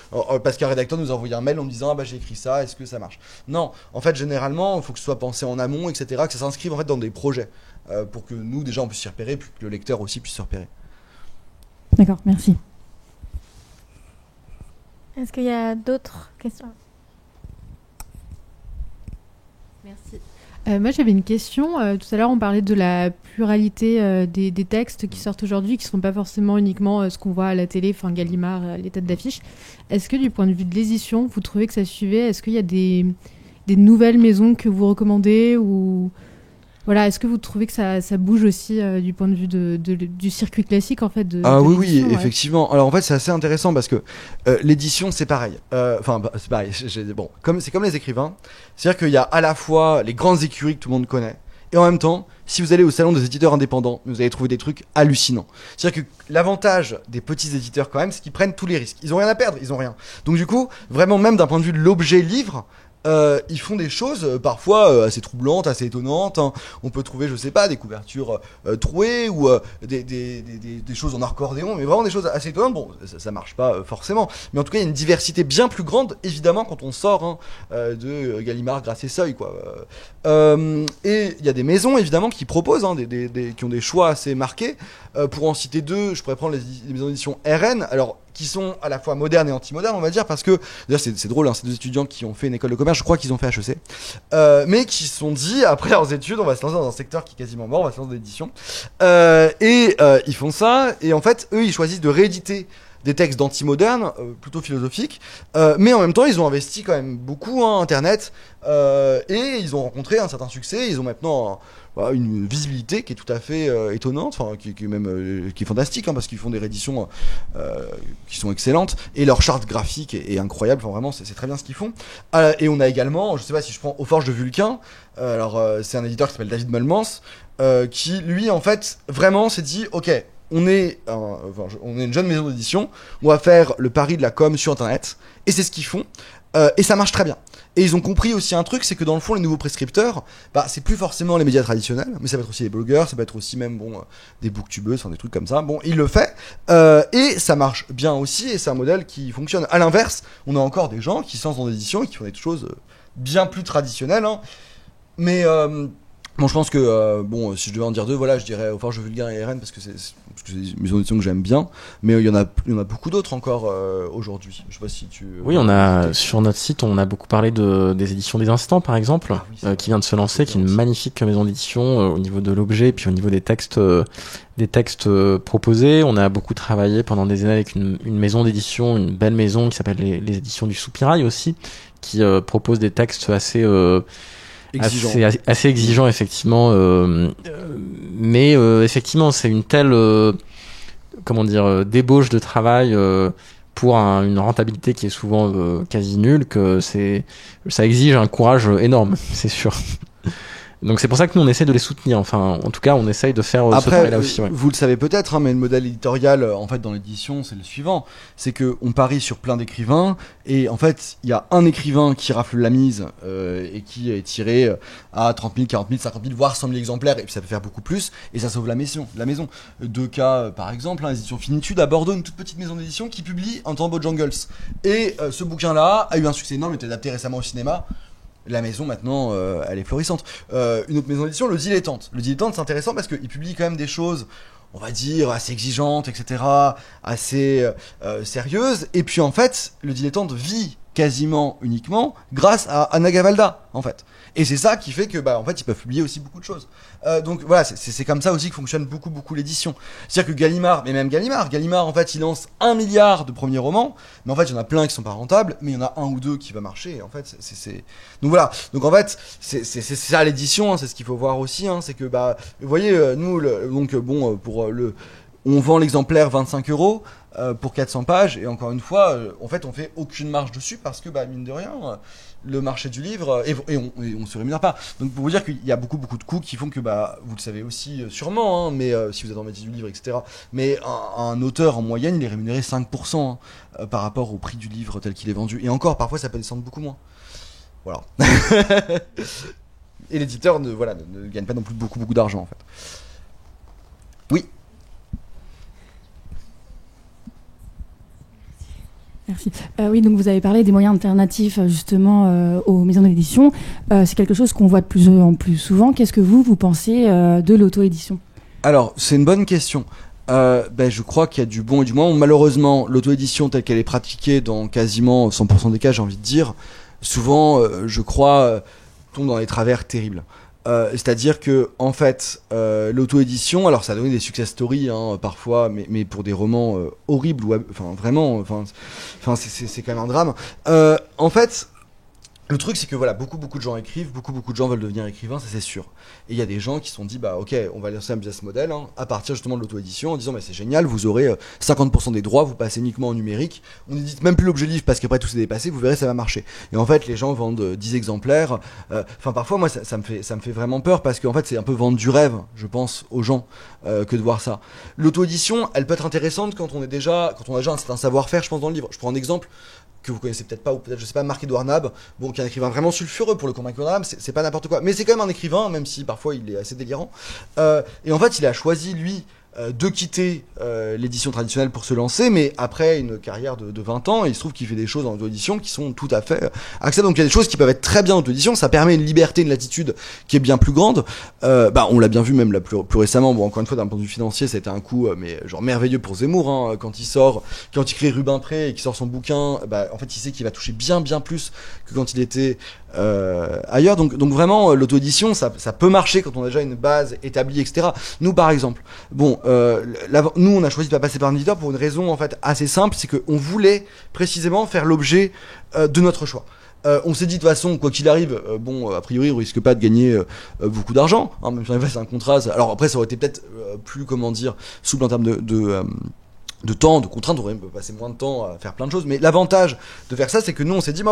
parce qu'un rédacteur nous a envoyé un mail en disant j'ai écrit ça, est-ce que ça marche? Non, en fait généralement il faut que ce soit pensé en amont, etc., que ça s'inscrive en fait dans des projets, pour que nous déjà on puisse s'y repérer, puis que le lecteur aussi puisse se repérer. D'accord, merci. Est-ce qu'il y a d'autres questions? Merci. Moi, j'avais une question. Tout à l'heure, on parlait de la pluralité des textes qui sortent aujourd'hui, qui ne sont pas forcément uniquement ce qu'on voit à la télé, enfin Gallimard, les têtes d'affiche. Est-ce que du point de vue de l'édition, vous trouvez que ça suivait? Est-ce qu'il y a des nouvelles maisons que vous recommandez ou... Voilà, est-ce que vous trouvez que ça bouge aussi du point de vue du circuit classique en fait oui, effectivement. Alors en fait c'est assez intéressant parce que l'édition c'est pareil. C'est pareil. C'est comme les écrivains. C'est-à-dire qu'il y a à la fois les grandes écuries que tout le monde connaît et en même temps, si vous allez au salon des éditeurs indépendants, vous allez trouver des trucs hallucinants. C'est-à-dire que l'avantage des petits éditeurs quand même, c'est qu'ils prennent tous les risques. Ils ont rien à perdre, ils ont rien. Donc du coup, vraiment même d'un point de vue de l'objet livre. Ils font des choses parfois assez troublantes, assez étonnantes, hein. On peut trouver, je sais pas, des couvertures trouées ou des choses en accordéon, mais vraiment des choses assez étonnantes. Bon, ça marche pas forcément, mais en tout cas il y a une diversité bien plus grande, évidemment, quand on sort de Gallimard, Grasset, Seuil, quoi. Et il y a des maisons évidemment qui proposent, qui ont des choix assez marqués. Pour en citer deux, je pourrais prendre les maisons d'édition RN. Alors qui sont à la fois modernes et anti-modernes, on va dire, parce que d'ailleurs c'est drôle, hein, c'est deux étudiants qui ont fait une école de commerce, je crois qu'ils ont fait HEC, mais qui se sont dit après leurs études, on va se lancer dans un secteur qui est quasiment mort, on va se lancer dans l'édition, et ils font ça, et en fait eux ils choisissent de rééditer des textes d'anti-modernes, plutôt philosophiques, mais en même temps ils ont investi quand même beaucoup internet, et ils ont rencontré un certain succès. Ils ont maintenant une visibilité qui est tout à fait étonnante, enfin qui est fantastique, hein, parce qu'ils font des rééditions qui sont excellentes, et leur charte graphique est incroyable. Enfin vraiment c'est très bien ce qu'ils font. Et on a également, je sais pas si je prends Aux Forges de Vulcain, c'est un éditeur qui s'appelle David Melmans, qui lui en fait vraiment s'est dit ok, on est une jeune maison d'édition, on va faire le pari de la com sur internet, et c'est ce qu'ils font, et ça marche très bien. Et ils ont compris aussi un truc, c'est que dans le fond les nouveaux prescripteurs, c'est plus forcément les médias traditionnels, mais ça va être aussi les blogueurs, ça va être aussi même des booktubeuses, enfin des trucs comme ça. Bon, il le fait, et ça marche bien aussi, et c'est un modèle qui fonctionne. À l'inverse, on a encore des gens qui se lancent dans l'édition et qui font des choses bien plus traditionnelles, hein. Mais bon, je pense que si je devais en dire deux, voilà, je dirais Aux Forges de Vulcain et RN parce que c'est des maisons d'édition que j'aime bien, mais il y en a beaucoup d'autres encore aujourd'hui. Je sais pas si tu. Oui, sur notre site, on a beaucoup parlé des éditions des Instants, par exemple, qui vient de se lancer, qui est une magnifique maison d'édition au niveau de l'objet, puis au niveau des textes proposés. On a beaucoup travaillé pendant des années avec une maison d'édition, une belle maison qui s'appelle les éditions du Soupirail aussi, qui propose des textes assez exigeant effectivement, mais effectivement c'est une telle débauche de travail pour une rentabilité qui est souvent quasi nulle que ça exige un courage énorme, c'est sûr. Donc c'est pour ça que nous on essaie de les soutenir, enfin en tout cas on essaye de faire ce travail là aussi. Vous le savez peut-être, mais le modèle éditorial en fait dans l'édition c'est le suivant, c'est que on parie sur plein d'écrivains et en fait il y a un écrivain qui rafle la mise et qui est tiré à 30 000, 40 000, 50 000 voire 100 000 exemplaires, et puis ça peut faire beaucoup plus et ça sauve la maison. Deux cas par exemple, l'édition Finitude à Bordeaux, une toute petite maison d'édition qui publie Untold Jungles, et ce bouquin là a eu un succès énorme, il a été adapté récemment au cinéma. La maison maintenant elle est florissante. Une autre maison d'édition, Le Dilettante, c'est intéressant parce qu'il publie quand même des choses, on va dire, assez exigeantes, etc., assez sérieuses, et puis en fait Le Dilettante vit quasiment uniquement grâce à Anna Gavalda en fait, et c'est ça qui fait que en fait ils peuvent publier aussi beaucoup de choses. Donc voilà, c'est comme ça aussi que fonctionne beaucoup l'édition. C'est-à-dire que Gallimard en fait il lance 1 milliard de premiers romans, mais en fait il y en a plein qui sont pas rentables, mais il y en a un ou deux qui va marcher, et en fait donc voilà, donc en fait c'est ça l'édition, hein, c'est ce qu'il faut voir aussi, hein, c'est que vous voyez nous on vend l'exemplaire 25 € pour 400 pages, et encore une fois en fait on fait aucune marge dessus parce que mine de rien le marché du livre et on se rémunère pas. Donc pour vous dire qu'il y a beaucoup de coûts qui font que vous le savez aussi sûrement, hein, mais si vous êtes en métier du livre, etc., mais un auteur en moyenne il est rémunéré 5% par rapport au prix du livre tel qu'il est vendu, et encore parfois ça peut descendre beaucoup moins. Voilà. Et l'éditeur ne gagne pas non plus beaucoup d'argent en fait. Oui. Merci. Oui, donc vous avez parlé des moyens alternatifs justement aux maisons d'édition. C'est quelque chose qu'on voit de plus en plus souvent. Qu'est-ce que vous pensez de l'auto-édition ? Alors, c'est une bonne question. Je crois qu'il y a du bon et du moins. Malheureusement, l'auto-édition telle qu'elle est pratiquée dans quasiment 100% des cas, j'ai envie de dire, souvent, je crois, tombe dans les travers terribles. C'est-à-dire que en fait, l'auto-édition, alors ça a donné des success stories parfois, mais pour des romans horribles ou vraiment, c'est quand même un drame. En fait, le truc c'est que voilà, beaucoup de gens écrivent, beaucoup de gens veulent devenir écrivains, ça c'est sûr. Et il y a des gens qui se sont dit ok, on va lancer un business model à partir justement de l'auto-édition en disant c'est génial, vous aurez 50% des droits, vous passez uniquement en numérique, on n'édite même plus l'objet livre parce qu'après tout c'est dépassé, vous verrez ça va marcher. Et en fait les gens vendent 10 exemplaires, parfois moi ça me fait vraiment peur parce qu'en fait c'est un peu vendre du rêve, je pense, aux gens que de voir ça. L'auto-édition elle peut être intéressante quand on a déjà un certain savoir-faire, je pense, dans le livre. Je prends un exemple que vous connaissez peut-être pas, ou peut-être, je sais pas, Marc-Edouard Nab, qui est un écrivain vraiment sulfureux pour le coup. Marc-Edouard Nab, c'est pas n'importe quoi, mais c'est quand même un écrivain, même si parfois il est assez délirant. Et en fait, il a choisi, lui, de quitter l'édition traditionnelle pour se lancer, mais après une carrière de 20 ans, il se trouve qu'il fait des choses en auto-édition qui sont tout à fait acceptables. Donc il y a des choses qui peuvent être très bien en auto-édition, ça permet une liberté, une latitude qui est bien plus grande. On l'a bien vu même là plus récemment, encore une fois d'un point de vue financier, ça a été un coup mais genre merveilleux pour Zemmour, quand il crée Rubempré et qu'il sort son bouquin, en fait il sait qu'il va toucher bien nous que quand il était ailleurs. Donc vraiment l'auto-édition ça peut marcher quand on a déjà une base établie, etc. Nous par exemple, nous on a choisi de pas passer par un éditeur pour une raison en fait assez simple, c'est qu'on voulait précisément faire l'objet de notre choix. On s'est dit de toute façon, quoi qu'il arrive, a priori on risque pas de gagner beaucoup d'argent, même si c'est un contrat. Alors après ça aurait été peut-être plus souple en termes de temps, de contraintes, on aurait passé moins de temps à faire plein de choses, mais l'avantage de faire ça c'est que nous on s'est dit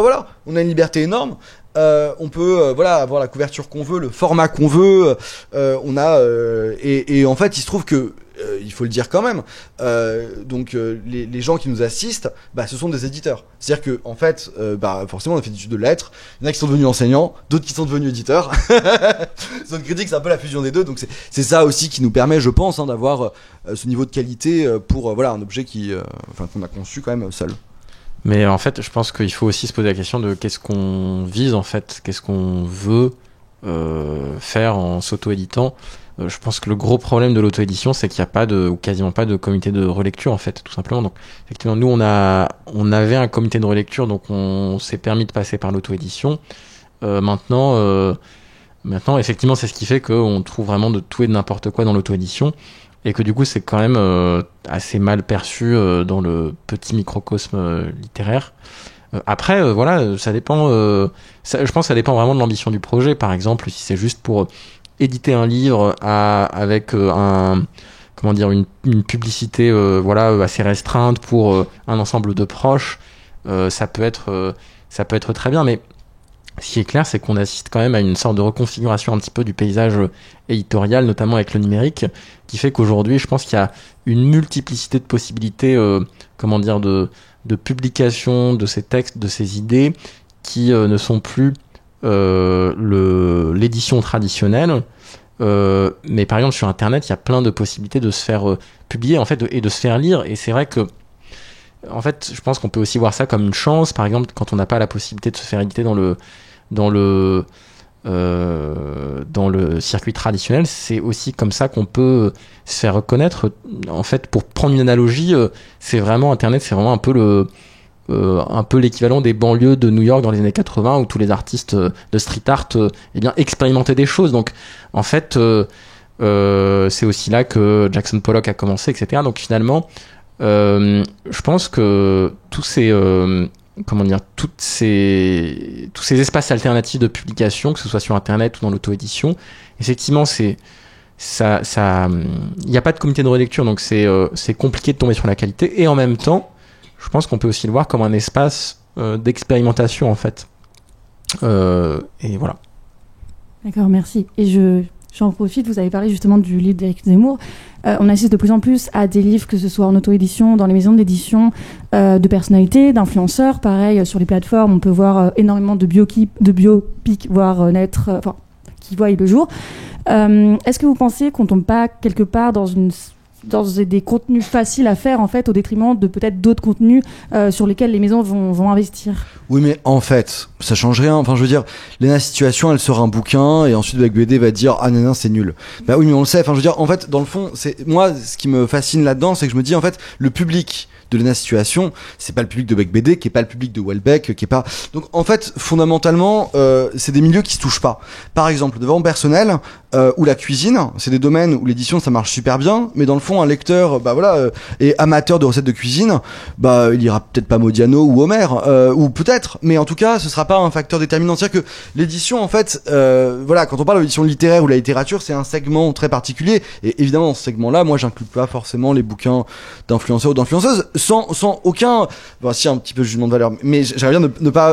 on a une liberté énorme, on peut avoir la couverture qu'on veut, le format qu'on veut, et en fait il se trouve que il faut le dire quand même, les gens qui nous assistent, ce sont des éditeurs. C'est-à-dire que en fait, forcément, on a fait des études de lettres. Il y en a qui sont devenus enseignants, d'autres qui sont devenus éditeurs. Zone Critique, c'est un peu la fusion des deux. Donc c'est ça aussi qui nous permet, je pense, d'avoir ce niveau de qualité pour un objet qu'on a conçu quand même seul. Mais en fait, je pense qu'il faut aussi se poser la question de qu'est-ce qu'on vise en fait, qu'est-ce qu'on veut faire en s'auto-éditant. Je pense que le gros problème de l'auto-édition, c'est qu'il n'y a pas ou quasiment pas de comité de relecture, en fait, tout simplement. Donc, effectivement, nous, on avait un comité de relecture, donc on s'est permis de passer par l'auto-édition. Maintenant, effectivement, c'est ce qui fait qu'on trouve vraiment de tout et de n'importe quoi dans l'auto-édition, et que du coup, c'est quand même assez mal perçu dans le petit microcosme littéraire. Après, ça dépend. Je pense que ça dépend vraiment de l'ambition du projet. Par exemple, si c'est juste pour éditer un livre avec une publicité assez restreinte pour un ensemble de proches, ça peut être très bien, mais ce qui est clair, c'est qu'on assiste quand même à une sorte de reconfiguration un petit peu du paysage éditorial, notamment avec le numérique, qui fait qu'aujourd'hui, je pense qu'il y a une multiplicité de possibilités de publication de ces textes, de ces idées qui ne sont plus l'édition traditionnelle, mais par exemple sur internet il y a plein de possibilités de se faire publier en fait et de se faire lire, et c'est vrai que en fait je pense qu'on peut aussi voir ça comme une chance, par exemple quand on n'a pas la possibilité de se faire éditer dans le circuit traditionnel, c'est aussi comme ça qu'on peut se faire reconnaître. En fait, pour prendre une analogie, c'est vraiment internet, c'est vraiment un peu l'équivalent des banlieues de New York dans les années 80 où tous les artistes de street art expérimentaient des choses. Donc en fait c'est aussi là que Jackson Pollock a commencé, etc. Donc finalement je pense que tous ces espaces alternatifs de publication, que ce soit sur internet ou dans l'auto-édition, effectivement il n'y a pas de comité de relecture, donc c'est compliqué de tomber sur la qualité, et en même temps je pense qu'on peut aussi le voir comme un espace d'expérimentation en fait. Et voilà. D'accord, merci. Et j'en profite, vous avez parlé justement du livre d'Éric Zemmour. On assiste de plus en plus à des livres, que ce soit en auto-édition, dans les maisons d'édition, de personnalités, d'influenceurs. Pareil, sur les plateformes, on peut voir énormément de biopics qui voient le jour. Est-ce que vous pensez qu'on tombe pas quelque part dans une dans des contenus faciles à faire en fait au détriment de peut-être d'autres contenus sur lesquels les maisons vont investir. Oui, mais en fait, ça change rien. Enfin, je veux dire, Léna Situation, elle sort un bouquin et ensuite Bec BD va dire ah non, c'est nul. Bah oui, mais on le sait. Enfin, je veux dire, en fait, dans le fond, c'est moi ce qui me fascine là-dedans, c'est que je me dis en fait, le public de Léna Situation, c'est pas le public de Bec BD, qui est pas le public de Welbeck, qui est pas. Donc en fait, fondamentalement, c'est des milieux qui se touchent pas. Par exemple, le développement personnel ou la cuisine, c'est des domaines où l'édition ça marche super bien, mais dans le fond, un lecteur, est amateur de recettes de cuisine, il ira peut-être pas Modiano ou Homer, ou peut-être, mais en tout cas, ce sera pas un facteur déterminant. C'est-à-dire que l'édition, en fait, quand on parle de l'édition littéraire ou la littérature, c'est un segment très particulier, et évidemment, dans ce segment-là, moi, j'inclus pas forcément les bouquins d'influenceurs ou d'influenceuses, sans aucun, si un petit peu jugement de valeur, mais j'aimerais bien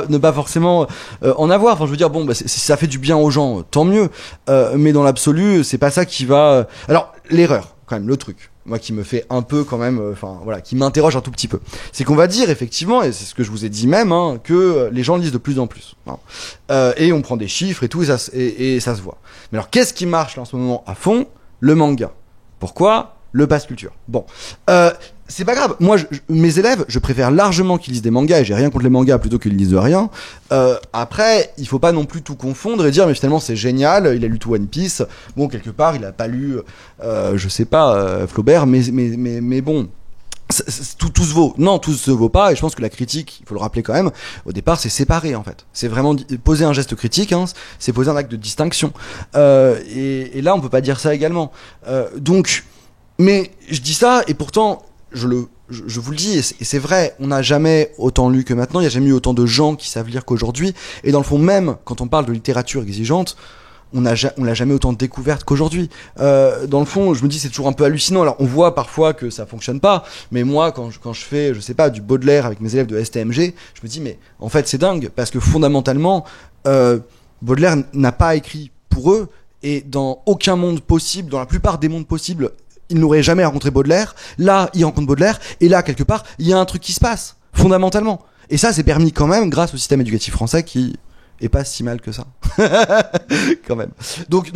ne pas forcément en avoir. Enfin, je veux dire, ça fait du bien aux gens, tant mieux, mais dans l'absolu, c'est pas ça qui va. Alors, l'erreur, quand même, le truc, moi qui me fait un peu quand même, qui m'interroge un tout petit peu, c'est qu'on va dire effectivement, et c'est ce que je vous ai dit même, que les gens lisent de plus en plus, et on prend des chiffres et tout, et ça se voit. Mais alors, qu'est-ce qui marche là en ce moment à fond? Le manga. Pourquoi? Le pass culture. Bon. C'est pas grave. Moi, mes élèves, je préfère largement qu'ils lisent des mangas, et j'ai rien contre les mangas plutôt qu'ils lisent de rien. Après, il faut pas non plus tout confondre et dire, mais finalement, c'est génial, il a lu tout One Piece. Bon, quelque part, il a pas lu, Flaubert, mais bon. Tout se vaut. Non, tout se vaut pas, et je pense que la critique, il faut le rappeler quand même, au départ, c'est séparé, en fait. C'est vraiment poser un geste critique, c'est poser un acte de distinction. Et là, on peut pas dire ça également. Mais je dis ça, et pourtant, je vous le dis, et c'est vrai, on n'a jamais autant lu que maintenant, il n'y a jamais eu autant de gens qui savent lire qu'aujourd'hui, et dans le fond même, quand on parle de littérature exigeante, on l'a jamais autant découverte qu'aujourd'hui. Dans le fond, je me dis, c'est toujours un peu hallucinant. Alors, on voit parfois que ça fonctionne pas, mais moi, quand je fais, je sais pas, du Baudelaire avec mes élèves de STMG, je me dis, mais en fait, c'est dingue, parce que fondamentalement, Baudelaire n'a pas écrit pour eux, et dans aucun monde possible, dans la plupart des mondes possibles, il n'aurait jamais rencontré Baudelaire. Là, il rencontre Baudelaire, et là, quelque part, il y a un truc qui se passe, fondamentalement. Et ça, c'est permis quand même grâce au système éducatif français qui est pas si mal que ça. Quand même. Donc,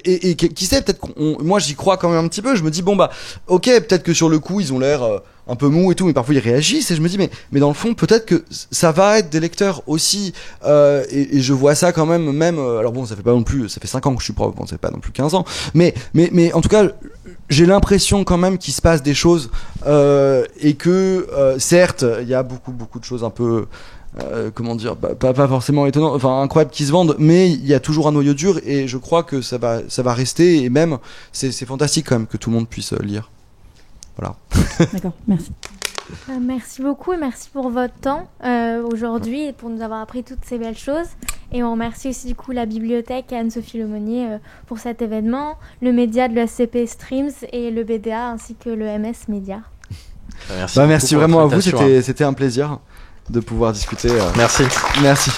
et qui sait, peut-être moi, j'y crois quand même un petit peu. Je me dis, ok, peut-être que sur le coup, ils ont l'air un peu mou et tout, mais parfois ils réagissent, et je me dis, mais dans le fond, peut-être que ça va être des lecteurs aussi, et je vois ça quand même, alors bon, ça fait pas non plus, ça fait 5 ans que je suis prof, bon, ça fait pas non plus 15 ans, mais en tout cas, j'ai l'impression quand même qu'il se passe des choses, et que, certes, il y a beaucoup de choses un peu, pas forcément étonnant, incroyable qui se vendent, mais il y a toujours un noyau dur, et je crois que ça va rester, et même c'est fantastique quand même que tout le monde puisse lire. Voilà. D'accord, merci. Merci beaucoup et merci pour votre temps aujourd'hui et pour nous avoir appris toutes ces belles choses. Et on remercie aussi du coup la bibliothèque et Anne-Sophie Lemonnier pour cet événement, le média de l'ESCP Streams et le BDA ainsi que le MS Média. Merci vraiment à vous, c'était un plaisir de pouvoir discuter. Merci. Merci.